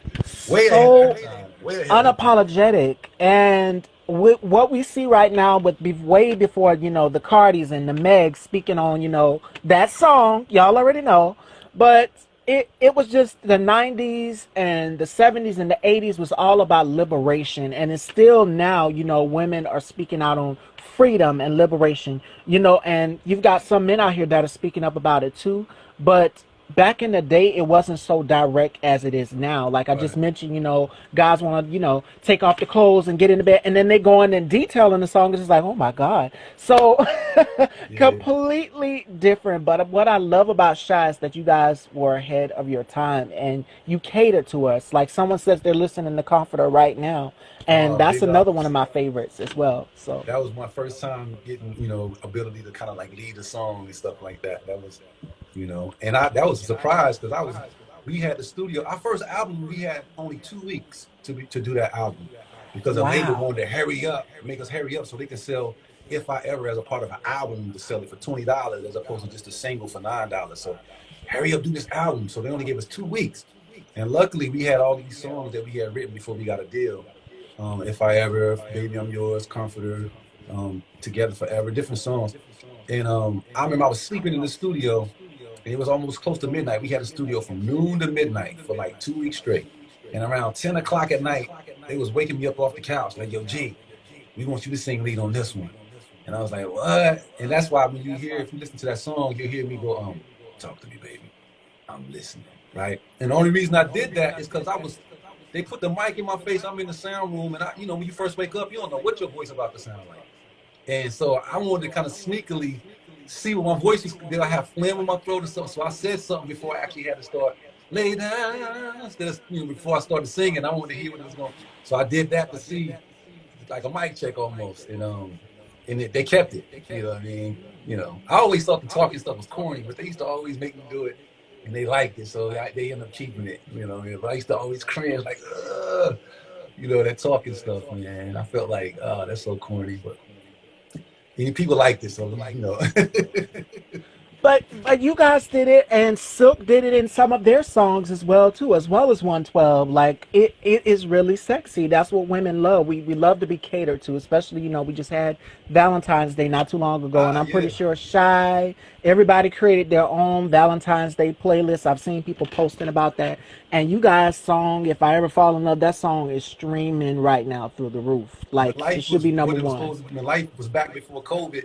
way ahead of her So time. Way ahead of her time. unapologetic, and with what we see right now with way before the Cardis and the Megs speaking on that song, y'all already know, but it was just the 90s and the 70s and the 80s was all about liberation, and it's still now women are speaking out on freedom and liberation, and you've got some men out here that are speaking up about it too, but back in the day it wasn't so direct as it is now. Like I just Right. mentioned, guys want to take off the clothes and get into bed, and then they go in and detail in the song. It's just like, oh my god. So Yeah. completely different. But what I love about Shy is that you guys were ahead of your time and you catered to us. Like someone says they're listening to Comforter right now, and that's Big another up. one of my favorites as well. So That was my first time getting, ability to kind of like lead a song and stuff like that. That was, and that was a surprise because we had the studio. Our first album, we had only 2 weeks to do that album because a label wow. wanted to hurry up, make us hurry up so they can sell If I Ever as a part of an album to sell it for $20 as opposed to just a single for $9. So hurry up, do this album. So they only gave us 2 weeks. And luckily we had all these songs that we had written before we got a deal. If I Ever, Baby I'm Yours, Comforter, Together Forever, different songs. And I remember I was sleeping in the studio and it was almost close to midnight. We had a studio from noon to midnight for like 2 weeks straight. And around 10 o'clock at night, they was waking me up off the couch like, yo, G, we want you to sing lead on this one. And I was like, what? And that's why when if you listen to that song, you'll hear me go, talk to me, baby. I'm listening, right? And the only reason I did that is because they put the mic in my face. I'm in the sound room, and when you first wake up, you don't know what your voice about to sound like. And so I wanted to kind of sneakily see what my voice was. Did I have phlegm in my throat or something? So I said something before I actually had to start lay down. Instead of, before I started singing, I wanted to hear what it was going. So I did that to see, like a mic check almost, they kept it. You know what I mean? I always thought the talking stuff was corny, but they used to always make me do it, and they liked it, so they ended up keeping it. But I used to always cringe like, ugh, that talking stuff, man. I felt like, oh, that's so corny, but people liked it, so But you guys did it, and Silk did it in some of their songs as well as 112. Like it is really sexy. That's what women love. We love to be catered to, especially we just had Valentine's Day not too long ago, and I'm pretty yeah. sure Shy, everybody created their own Valentine's Day playlist. I've seen people posting about that, and you guys' song "If I Ever Fall in Love," that song is streaming right now through the roof. When Like it life should was be what number it was one. supposed to be, when life was back before COVID,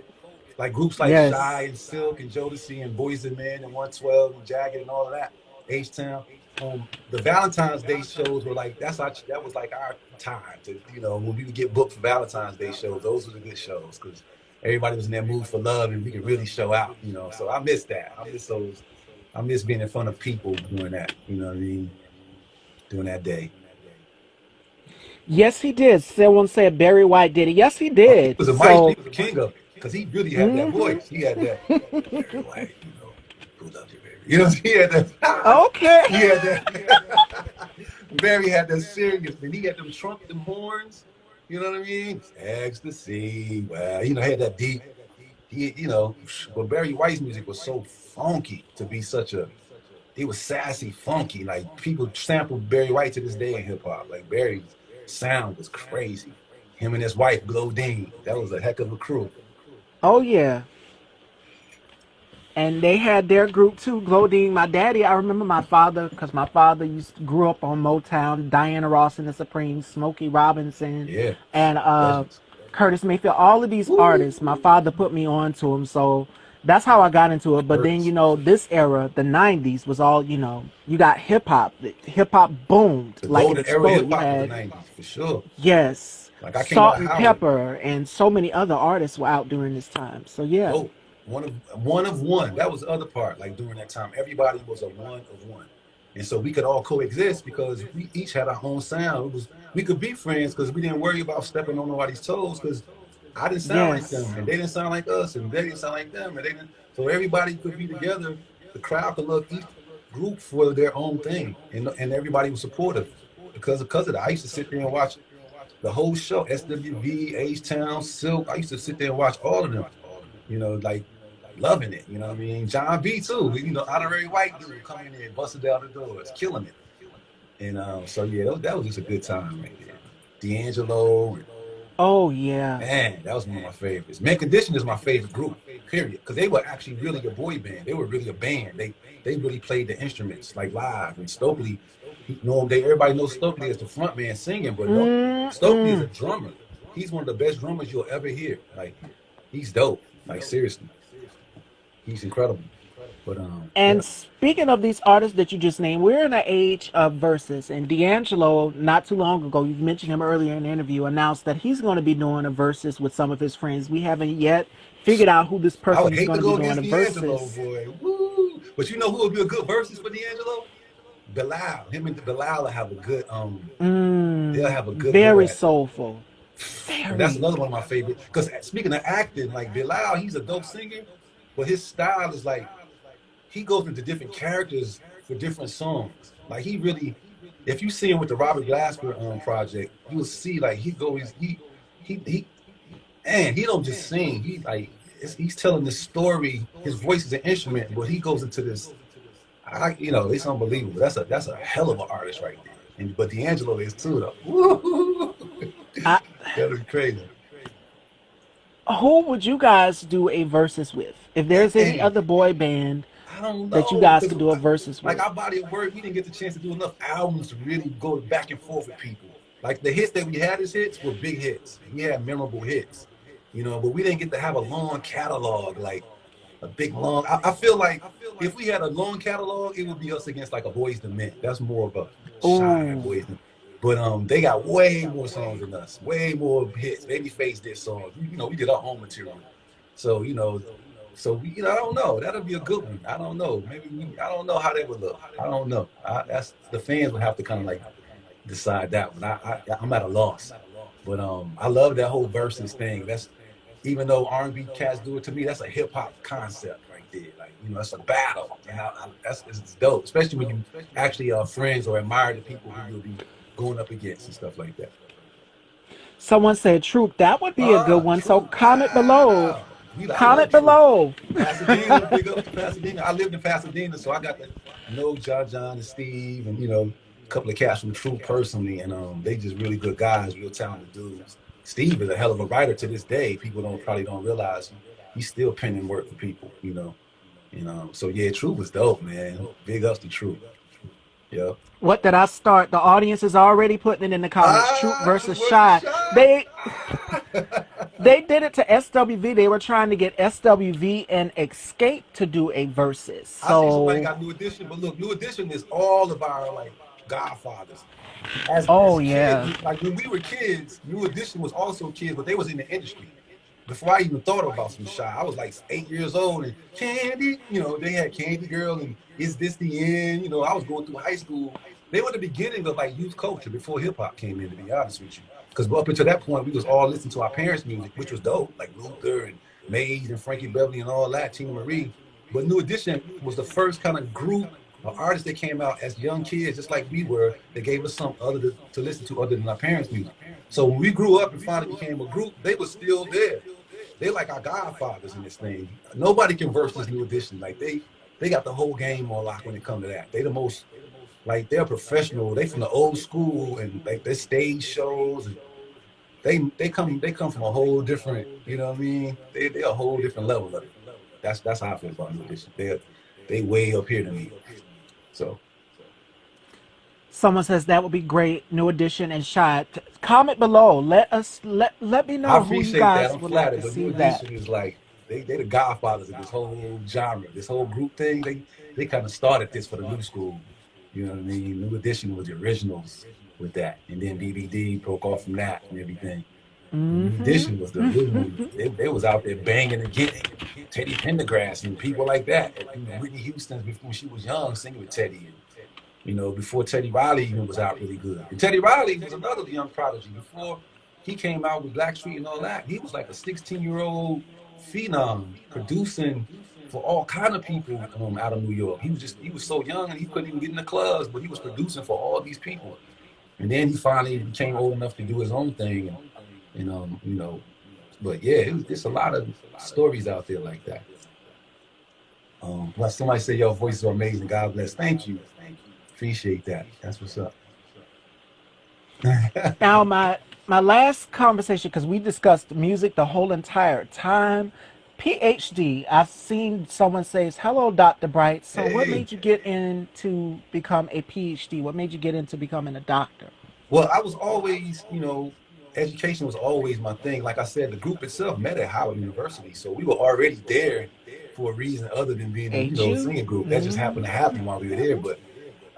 like groups like Shy Yes. and Silk and Jodeci and Boys and Men and 112 and Jagged and all of that, H-Town. The Valentine's Day shows were like, that was like our time to, when we would get booked for Valentine's Day shows, those were the good shows because everybody was in their mood for love and we could really show out. So I miss that. I miss being in front of people doing that, you know what I mean? During that day. Yes, he did. Someone said Barry White did it. Yes, he Oh, he did. was a maestro. He So, was a king of it because he really had that mhm. voice. He had that Barry White, who loves you, baby. You know, he had that. Okay. he had that. Barry had that serious. Then he had them trump, them horns. You know what I mean? Ecstasy. Well, he had that deep. But Barry White's music was so funky to be such a. It was sassy, funky. Like people sample Barry White to this day in hip hop. Like Barry's sound was crazy. Him and his wife, Glodine, that was a heck of a crew. Oh yeah. And they had their group too, Glodine. My daddy, I remember my father, because my father grew up on Motown, Diana Ross and the Supremes, Smokey Robinson, Yeah, and legends. Curtis Mayfield. All of these artists, my Woo! father put me on to them. So that's how I got into it. But then, Curtis, this era, the 90s, was all, you got hip hop. Hip hop boomed, the like it golden era of hip exploded. You hop was the had, '90s for sure. yes, Like I came out Salt of and Howard. Pepper, and so many other artists were out during this time. So yeah. Dope. One of one. That was the other part. Like during that time, everybody was a one of one, and so we could all coexist because we each had our own sound. We could be friends because we didn't worry about stepping on nobody's toes because I didn't sound like Yes. them, and they didn't sound like us, and they didn't sound like them, and they didn't. So everybody could be together. The crowd could love each group for their own thing, and everybody was supportive because of that. I used to sit there and watch the whole show, SWV, H Town, Silk. I used to sit there and watch all of them. Like loving it. You know what I mean? John B too. Honorary white dude coming in, busting down the doors, killing it. And so yeah, that was just a good time right there. D'Angelo, and Oh yeah. man, that was one of my favorites. Men Condition is my favorite group, period. Because they were actually really a boy band. They were really a band. They really played the instruments like live. And Stokely, everybody knows Stokely as the front man singing, but no, Stokely is a Mm-mm. drummer. He's one of the best drummers you'll ever hear. Like he's dope. Like seriously, he's incredible. But yeah. And speaking of these artists that you just named, we're in an age of verses. And D'Angelo, not too long ago, you mentioned him earlier in the interview, announced that he's going to be doing a verses with some of his friends. We haven't yet figured out who this I person would is hate going to to be go doing against a D'Angelo, verses. boy. Woo! But you know who would be a good versus for D'Angelo? Bilal. Him and Bilal will have a good they'll have a good go Very at it. soulful. And that's Very. another one of my favorite. Because speaking of acting, like Bilal, he's a dope singer, but his style is like he goes into different characters for different songs. Like he really, if you see him with the Robert Glasper project, you'll see like he and he don't just sing. He's telling this story. His voice is an instrument, but he goes into this. It's unbelievable. That's a hell of an artist right there. But D'Angelo is too though. Woo! I, That was crazy. who would you guys do a versus with? If there's any Man, other boy band I don't that you know guys because could do a versus like with. our body of work, we didn't get the chance to do enough albums to really go back and forth with people. Like the hits that we had as hits were big hits. We had memorable hits, but we didn't get to have a long catalog, like a big long. I feel like if we had a long catalog, it would be us against like a Boys to Men. That's more of a shy Oh, Boys to. But they got way more songs than us, way more hits. Babyface did songs. We did our own material. So I don't know. That'll be a good one. I don't know. I don't know how they would look. I don't know. That's the fans would have to kind of like decide that one. I'm at a loss. But I love that whole versus thing. That's even though R&B cats do it to me, that's a hip hop concept right there. Like it's a battle, and it's dope, especially when you actually are friends or admire the people who you'll be going up against and stuff like that. someone said Troop. That would be a good one. So True. comment below. Wow. I love Comment True. below. Pasadena, big up to Pasadena. I lived in Pasadena, so I got to know John and Steve, and a couple of cats from True personally, and they just really good guys, real talented dudes. Steve is a hell of a writer to this day. People probably don't realize he's still penning work for people. So yeah, True was dope, man. Big ups to True. Yeah. What did I start? The audience is already putting it in the comments. Troop versus Versus Shy. Shy. They did it to SWV. They were trying to get SWV and Escape to do a versus. I see somebody So, got New Edition, but look, New Edition is all of our like godfathers. As oh kids, yeah. like when we were kids, New Edition was also kids, but they was in the industry. Before I even thought about some Shy, I was like 8 years old, and Candy, they had Candy Girl and Is This the End? I was going through high school, They were the beginning of like youth culture before hip hop came in, to be honest with you. Because up until that point, we was all listening to our parents' music, which was dope, like Luther and Maze and Frankie Beverly and all that, Tina Marie. But New Edition was the first kind of group of artists that came out as young kids, just like we were, that gave us something other to listen to other than our parents' music. So when we grew up and finally became a group, they were still there. They like our godfathers in this thing. Nobody can verse this New Edition. Like they got the whole game on lock when it comes to that. They the most, like, they're professional. They from the old school, and like their stage shows, and they come from a whole different, you know what I mean? They're a whole different level of it. That's how I feel about New Edition. They way up here to me. So Someone says that would be great. New Edition and Shy. Comment below. Let me I know who you appreciate that. guys I'm would like flattered, to but see New that. Edition is like they the godfathers of this whole genre, this whole group thing. They kind of started this for the new school. You know what I mean? New Edition was the originals with that, and then BBD broke off from that and everything. New Edition was the original. They was out there banging and getting Teddy Pendergrass and people like that. And, you know, Whitney Houston before she was young singing with Teddy, and you know, before Teddy Riley even was out really good. And Teddy Riley was another young prodigy. Before he came out with Blackstreet and all that, he was like a 16-year-old phenom producing for all kind of people out of New York. He was so young and he couldn't even get in the clubs, but he was producing for all these people. And then he finally became old enough to do his own thing. And you know, but yeah, there's a lot of stories out there like that. Like somebody say your voices are amazing. God bless. Thank you. Appreciate that. That's what's up. Now, my last conversation, because we discussed music the whole entire time. PhD. I've seen someone says, "Hello, Dr. Bright." So, what Hey. made you get into become a PhD? What made you get into becoming a doctor? Well, I was always, you know, education was always my thing. Like I said, the group itself met at Howard University, so we were already there for a reason other than being, you know, a HU? singing group. That just happened to happen while we were there, but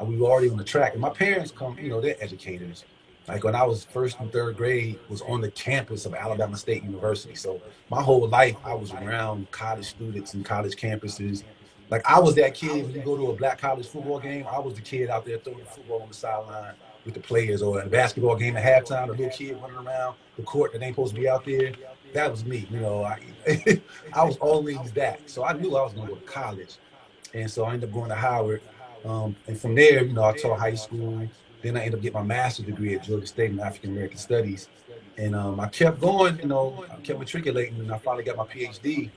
we were already on the track. And my parents come, you know, they're educators. Like when I was first and third grade, was on the campus of Alabama State University. So my whole life, I was around college students and college campuses. Like I was that kid when you go to a black college football game. I was the kid out there throwing the football on the sideline with the players, or at a basketball game at halftime, the little kid running around the court that ain't supposed to be out there. That was me. You know, I was always that. So I knew I was going to go to college. And so I ended up going to Howard. And from there, you know, I taught high school. Then I ended up getting my master's degree at Georgia State in African American Studies. And I kept going, you know, I kept matriculating, and I finally got my PhD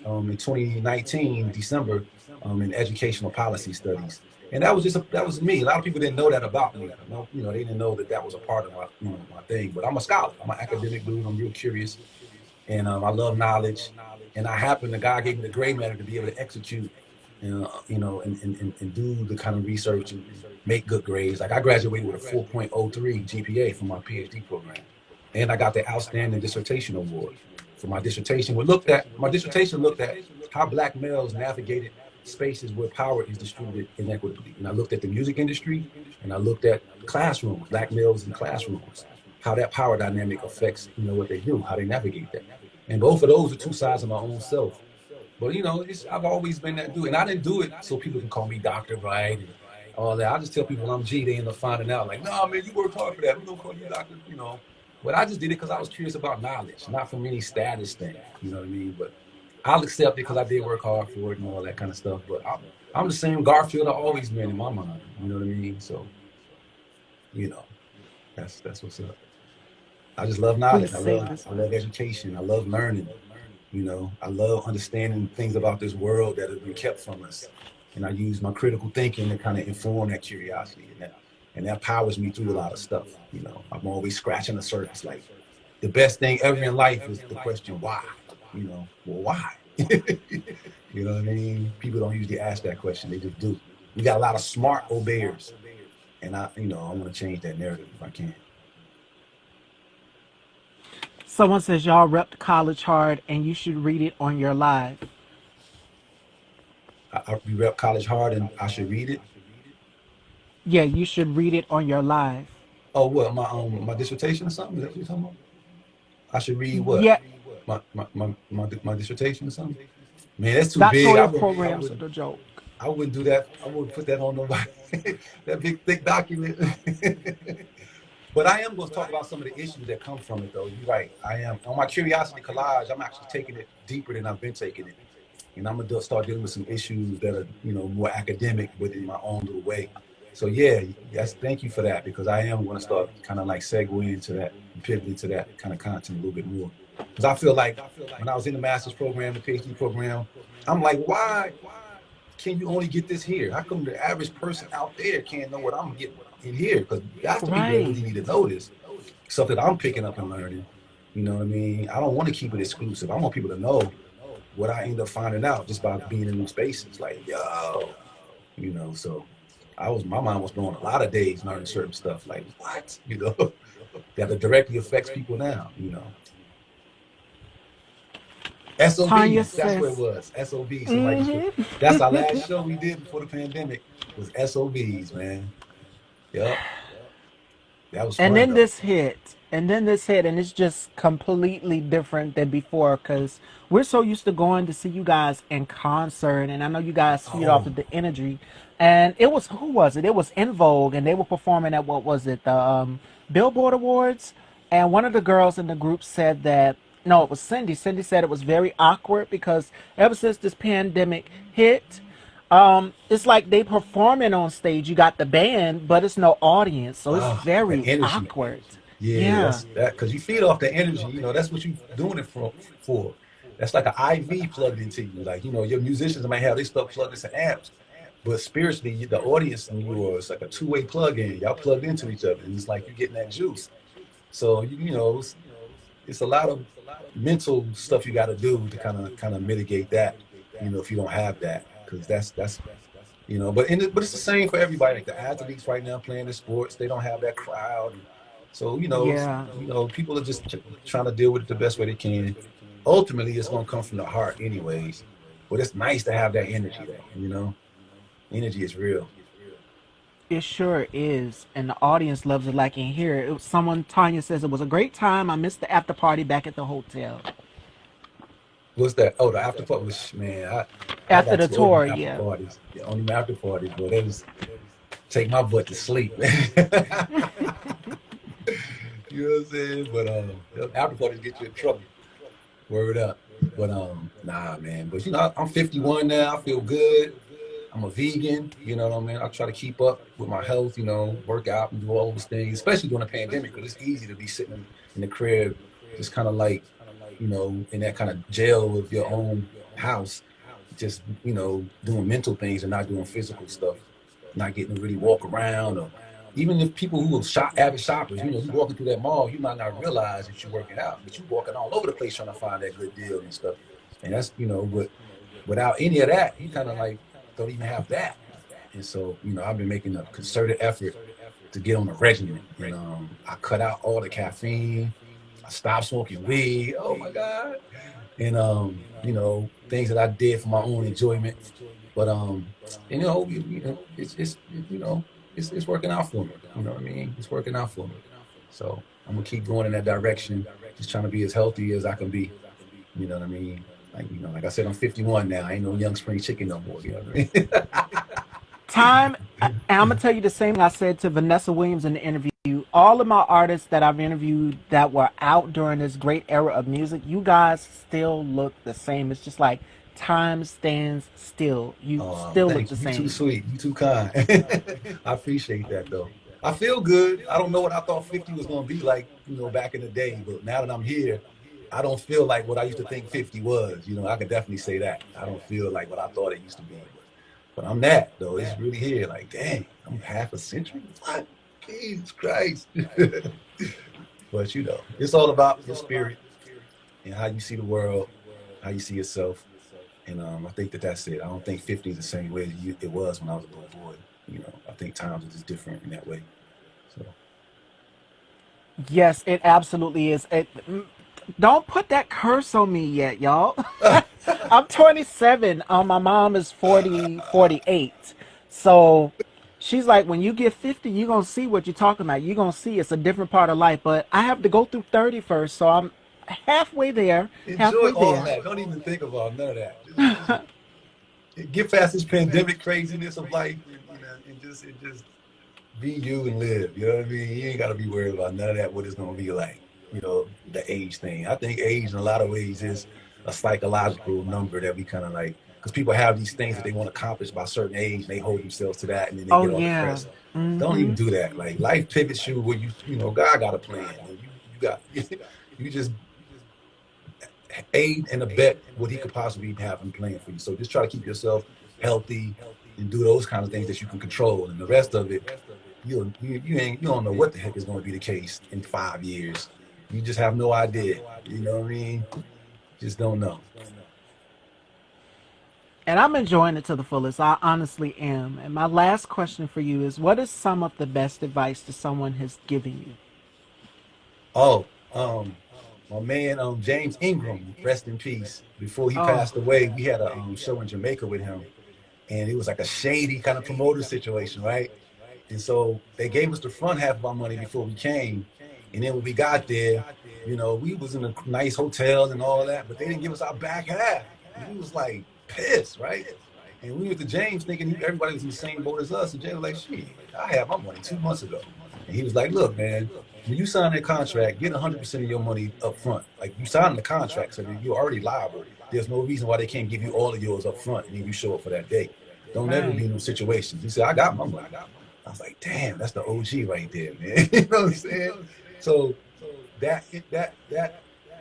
in 2019, December, in educational policy studies. And that was me. A lot of people didn't know that about me. You know, they didn't know that was a part of my, you know, my thing. But I'm a scholar. I'm an academic dude. I'm real curious, and I love knowledge. And God gave me the gray matter to be able to execute, you know, and do the kind of research and make good grades. Like I graduated with a 4.03 GPA from my PhD program, and I got the outstanding dissertation award for my dissertation. My dissertation looked at how Black males navigated spaces where power is distributed inequitably. And I looked at the music industry, and I looked at classrooms, Black males in classrooms, how that power dynamic affects, you know, what they do, how they navigate that. And both of those are two sides of my own self. But you know, I've always been that dude, and I didn't do it so people can call me Dr. Bright and all that. I just tell people I'm G. They end up finding out, like, no, man, you worked hard for that. We don't call you Doctor, you know. But I just did it because I was curious about knowledge, not from any status thing. You know what I mean? But I'll accept it because I did work hard for it and all that kind of stuff. But I'm the same Garfield I've always been in my mind. You know what I mean? So, you know, that's what's up. I just love knowledge. Please save this. I love education. I love learning. You know, I love understanding things about this world that have been kept from us. And I use my critical thinking to kind of inform that curiosity, and that powers me through a lot of stuff. You know, I'm always scratching the surface. Like the best thing ever in life is the question, why? You know, well, why? You know what I mean? People don't usually ask that question. They just do. We got a lot of smart obeyers. And I want to change that narrative if I can. Someone says y'all repped college hard, and you should read it on your live. We rep college hard, and I should read it. Yeah, you should read it on your live. Oh, what, my dissertation or something? Is that what you're talking about? I should read what? Yeah, My dissertation or something? Man, that's too big. doctoral programs are the joke. I wouldn't do that. I wouldn't put that on nobody. That big thick document. But I am going to talk about some of the issues that come from it, though. You're right. I am on my curiosity collage. I'm actually taking it deeper than I've been taking it, and I'm gonna start dealing with some issues that are, more academic, but in my own little way. So yeah, yes, thank you for that, because I am going to start kind of like segue into that, pivot into that kind of content a little bit more. Because I feel like when I was in the master's program, the PhD program, I'm like, why can you only get this here? How come the average person out there can't know what I'm getting in here? Because that's the people that Right. really need to know this stuff that I'm picking up and learning. You know what I mean? I don't want to keep it exclusive. I want people to know what I end up finding out just by being in new spaces. Like, yo, so my mind was blowing a lot of days learning certain stuff. Like, what? That it directly affects people now. Tanya SOBs, that's what it says, was. SOBs. mm-hmm. That's our last show we did before the pandemic was SOBs, man. Yep. That was And fun then though. this hit, and it's just completely different than before because we're so used to going to see you guys in concert, and I know you guys feed off Oh, of the energy. And it was, who was it? It was In Vogue, and they were performing at, what was it, the Billboard Awards, and one of the girls in the group said that, no, it was Cindy. Cindy said it was very awkward because ever since this pandemic hit, it's like they performing on stage. You got the band, but it's no audience, so it's that very energy. awkward. Yeah, Yeah, that's that because you feed off the energy. That's what you're doing it for. That's like an IV plugged into you. Like, your musicians might have their stuff plugged into amps, but spiritually, the audience and you are, it's like a two-way plug-in. Y'all plugged into each other, and it's like you're getting that juice. So it's a lot of mental stuff you got to do to kind of mitigate that. If you don't have that, because that's but it's the same for everybody. Like the athletes right now playing the sports, they don't have that crowd. And so yeah. people are just trying to deal with it the best way they can. Ultimately, it's gonna come from the heart, anyways. But it's nice to have that energy, though. Energy is real. It sure is, and the audience loves it. Like in here, it was someone. Tanya says it was a great time. I missed the after party back at the hotel What's that? Oh, the after party. Man, I after got the too old for tour. after Yeah. parties. Yeah, only after parties, but they was take my butt to sleep, man. You know what I'm saying? But after parties get you in trouble. Word up. But nah, man. But I'm 51 now. I feel good. I'm a vegan. You know what I mean? I try to keep up with my health. Work out and do all those things, especially during the pandemic, because it's easy to be sitting in the crib, just kind of like, in that kind of jail of your own house, just doing mental things and not doing physical stuff, not getting to really walk around, or even if people who are avid shoppers, you walking through that mall, you might not realize that you're working out, but you're walking all over the place trying to find that good deal and stuff. And that's, but without any of that, you kind of like don't even have that. And so, I've been making a concerted effort to get on a regimen. And I cut out all the caffeine. I stopped smoking weed. Oh my God. And things that I did for my own enjoyment. But it's working out for me. You know what I mean? It's working out for me. So I'm gonna keep going in that direction, just trying to be as healthy as I can be. You know what I mean? Like I said, I'm 51 now. I ain't no young spring chicken no more. You know what I mean? Time, and I'm gonna tell you the same thing I said to Vanessa Williams in the interview. All of my artists that I've interviewed that were out during this great era of music, you guys still look the same. It's just like time stands still. You still look Thank the you. You too same. sweet. You too kind. I appreciate that though. I feel good. I don't know what I thought 50 was gonna be like, back in the day, but now that I'm here, I don't feel like what I used to think 50 was. I can definitely say that. I don't feel like what I thought it used to be. But I'm that though. It's really here. Like, dang, I'm half a century. What? Jesus Christ. But it's all about your spirit and how you see the world, how you see yourself. And I think that's it. I don't think 50 is the same way as it was when I was a little boy. I think times are just different in that way. So Yes, it absolutely is. Don't put that curse on me yet, y'all. I'm 27. My mom is 48. So she's like, when you get 50, you're going to see what you're talking about. You're going to see it's a different part of life. But I have to go through 30 first. So I'm halfway there. enjoy Halfway all there. that. Don't even think about none of that. Just get past this pandemic craziness of life, and and just be you and live. You know what I mean? You ain't got to be worried about none of that. What it's gonna be like. The age thing. I think age in a lot of ways is a psychological number that we kind of like, because people have these things that they want to accomplish by a certain age, and they hold themselves to that, and then they Oh get all yeah. depressed. Don't even Mm-hmm. do that. Like life pivots you where God got a plan, and you got you just aid and abet what He could possibly have in plan for you. So just try to keep yourself healthy and do those kinds of things that you can control, and the rest of it, you don't know what the heck is going to be the case in 5 years. You just have no idea. You know what I mean? Just don't know. And I'm enjoying it to the fullest. I honestly am. And my last question for you is, what is some of the best advice that someone has given you? Oh, my man, James Ingram, rest in peace. Before he Oh, passed away, we had a show in Jamaica with him, and it was like a shady kind of promoter situation, right? And so they gave us the front half of our money before we came, and then when we got there, we was in a nice hotel and all that, but they didn't give us our back half, and we was like pissed, right? And we went to James thinking everybody was in the same boat as us, and James was like, "Shit, I had my money 2 months ago," and he was like, "Look, man, when you sign that contract, get 100% of your money up front. Like you signed the contract, so you're already liable. There's no reason why they can't give you all of yours up front, and then you show up for that day. Don't ever be right. in those situations." He said, "I got my money." I was like, "Damn, that's the OG right there, man." You know what I'm saying? So that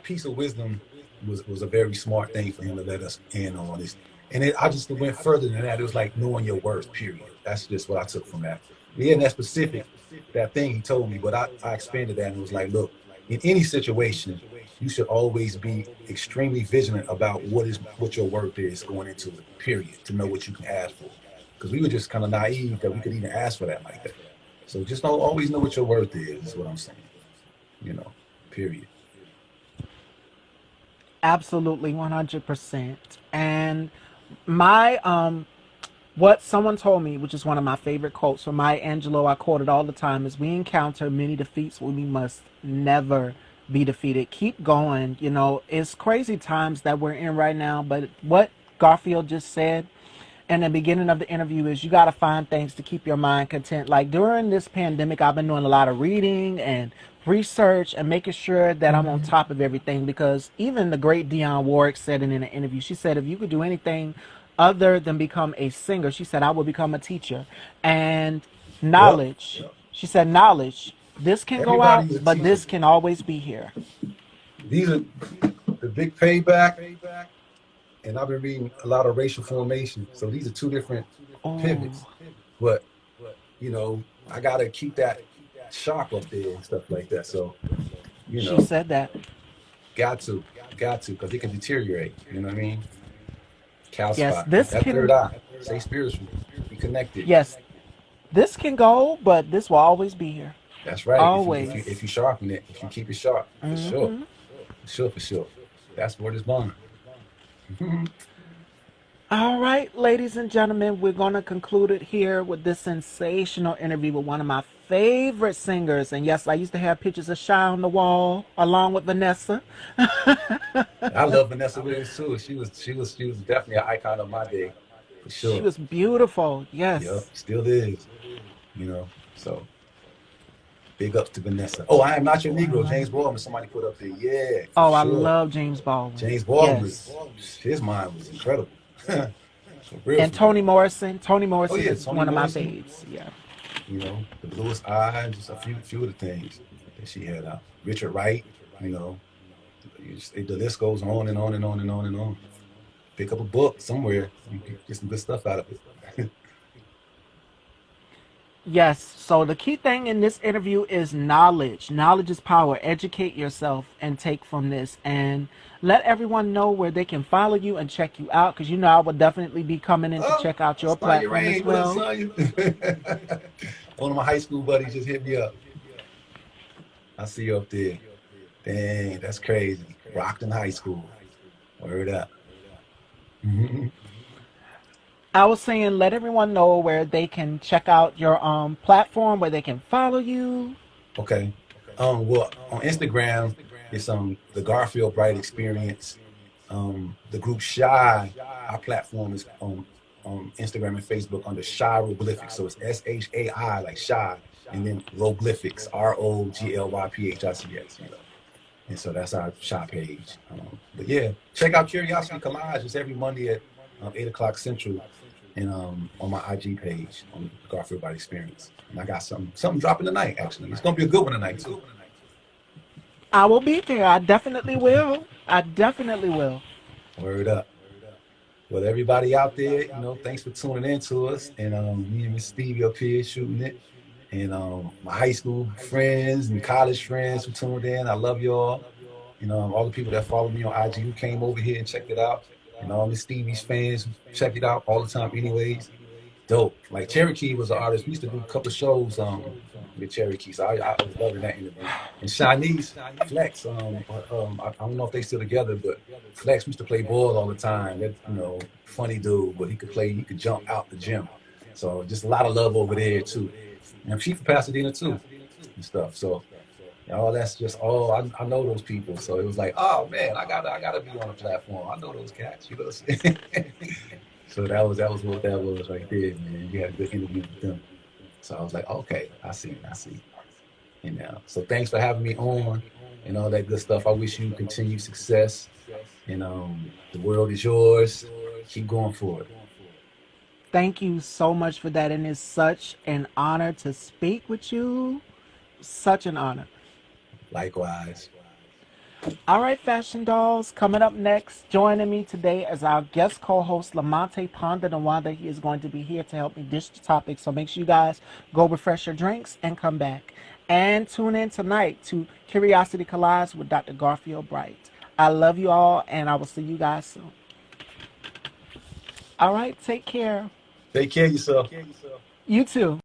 piece of wisdom was a very smart thing for him to let us in on this. And I just went further than that. It was like knowing your worth, period. That's just what I took from that. We had that specific, that thing he told me, but I expanded that and was like, look, in any situation, you should always be extremely vigilant about what your worth is going into it, period, to know what you can ask for. Because we were just kind of naive that we could even ask for that like that. So just don't always know what your worth is what I'm saying. You know, period. Absolutely 100%. And my what someone told me, which is one of my favorite quotes from Maya Angelou, I quote it all the time, is we encounter many defeats when we must never be defeated. Keep going. It's crazy times that we're in right now, but what Garfield just said in the beginning of the interview is you got to find things to keep your mind content. Like during this pandemic, I've been doing a lot of reading and research and making sure that I'm on top of everything, because even the great Dionne Warwick said it in an interview. She said, if you could do anything other than become a singer, she said, I would become a teacher. And Yep. knowledge, she said, knowledge, this can go out, Everybody's a but teacher. this can always be here. These are the big payback, and I've been reading a lot of racial formation. So these are two different pivots. Oh, But I gotta keep that sharp up there and stuff like that. So, you she know, said that. got to, because it can deteriorate. You know what I mean? Yes, Calcify. this That third can, eye. Stay spiritual. Be connected. yes, this can go, but this will always be here. That's right. If Always. you sharpen it, if you keep it sharp, for sure. Hmm. For sure. That's what it's done. All right, ladies and gentlemen, we're going to conclude it here with this sensational interview with one of my favorite singers. And yes, I used to have pictures of Shy on the wall along with Vanessa. I love Vanessa Williams too. She was definitely an icon of my day, for She sure. was beautiful. Yep, Yes. still is. So big ups to Vanessa. Oh, I am not your Negro. James Baldwin. Somebody put up there. Yeah, for Oh, I sure. love James Baldwin. James Baldwin Yes. was his mind was incredible. For real, And for real. Toni Morrison. Toni Oh Morrison yeah, is Toni one of my Morrison. faves. Yeah. The bluest eye, just a few of the things that she had out. Richard Wright. You know, the list goes on and on and on and on and on. Pick up a book somewhere. You can get some good stuff out of it. Yes. So the key thing in this interview is knowledge. Knowledge is power. Educate yourself and take from this, and let everyone know where they can follow you and check you out. Because I will definitely be coming in to Oh, check out your Sonya platform as Rain. What up, well. Sonya? One of my high school buddies just hit me up. I see you up there. Dang, that's crazy. Rockton High School. Word up. I was saying, let everyone know where they can check out your platform, where they can follow you. Okay. Well, on Instagram, it's the Garfield Bright Experience. The group Shy, our platform is on Instagram and Facebook under Shy Roglyphics. So it's SHAI, like Shy, and then Roglyphics, ROGLYPHICS, you know. And so that's our Shy page. But yeah, check out Curiosity Collage. It's every Monday at 8 o'clock Central, and on my IG page on Garfield by Experience. And I got something dropping tonight. Actually, it's gonna be a good one tonight too. I will be there. I definitely will. I definitely will. Word up. Well, everybody out there, you know, thanks for tuning in to us. And me and Miss Stevie up here shooting it. And my high school friends and college friends who tuned in, I love y'all. You know, all the people that follow me on IG who came over here and checked it out. And all Miss Stevie's fans who check it out all the time anyways. Dope. Like Cherokee was an artist. We used to do a couple of shows with Cherokee. So I was loving that interview. And Shanice, Flex, I don't know if they still together, but Flex used to play ball all the time. That, you know, funny dude, but he could jump out the gym. So just a lot of love over there too. And she's from Pasadena too and stuff. So all that's just I know those people. So it was like, oh man, I gotta be on the platform. I know those cats, you know what I'm saying? So that was what that was right there, man. You had a good interview with them. So I was like, okay, I see. And so thanks for having me on and all that good stuff. I wish you continued success. And the world is yours. Keep going for it. Thank you so much for that. And it's such an honor to speak with you. Such an honor. Likewise. All right, Fashion Dolls, coming up next, joining me today as our guest co-host, Lamonte Ponda Nawanda. He is going to be here to help me dish the topic. So make sure you guys go refresh your drinks and come back. And tune in tonight to Curiosity Collage with Dr. Garfield Bright. I love you all, and I will see you guys soon. All right, take care. Take care of yourself. You too.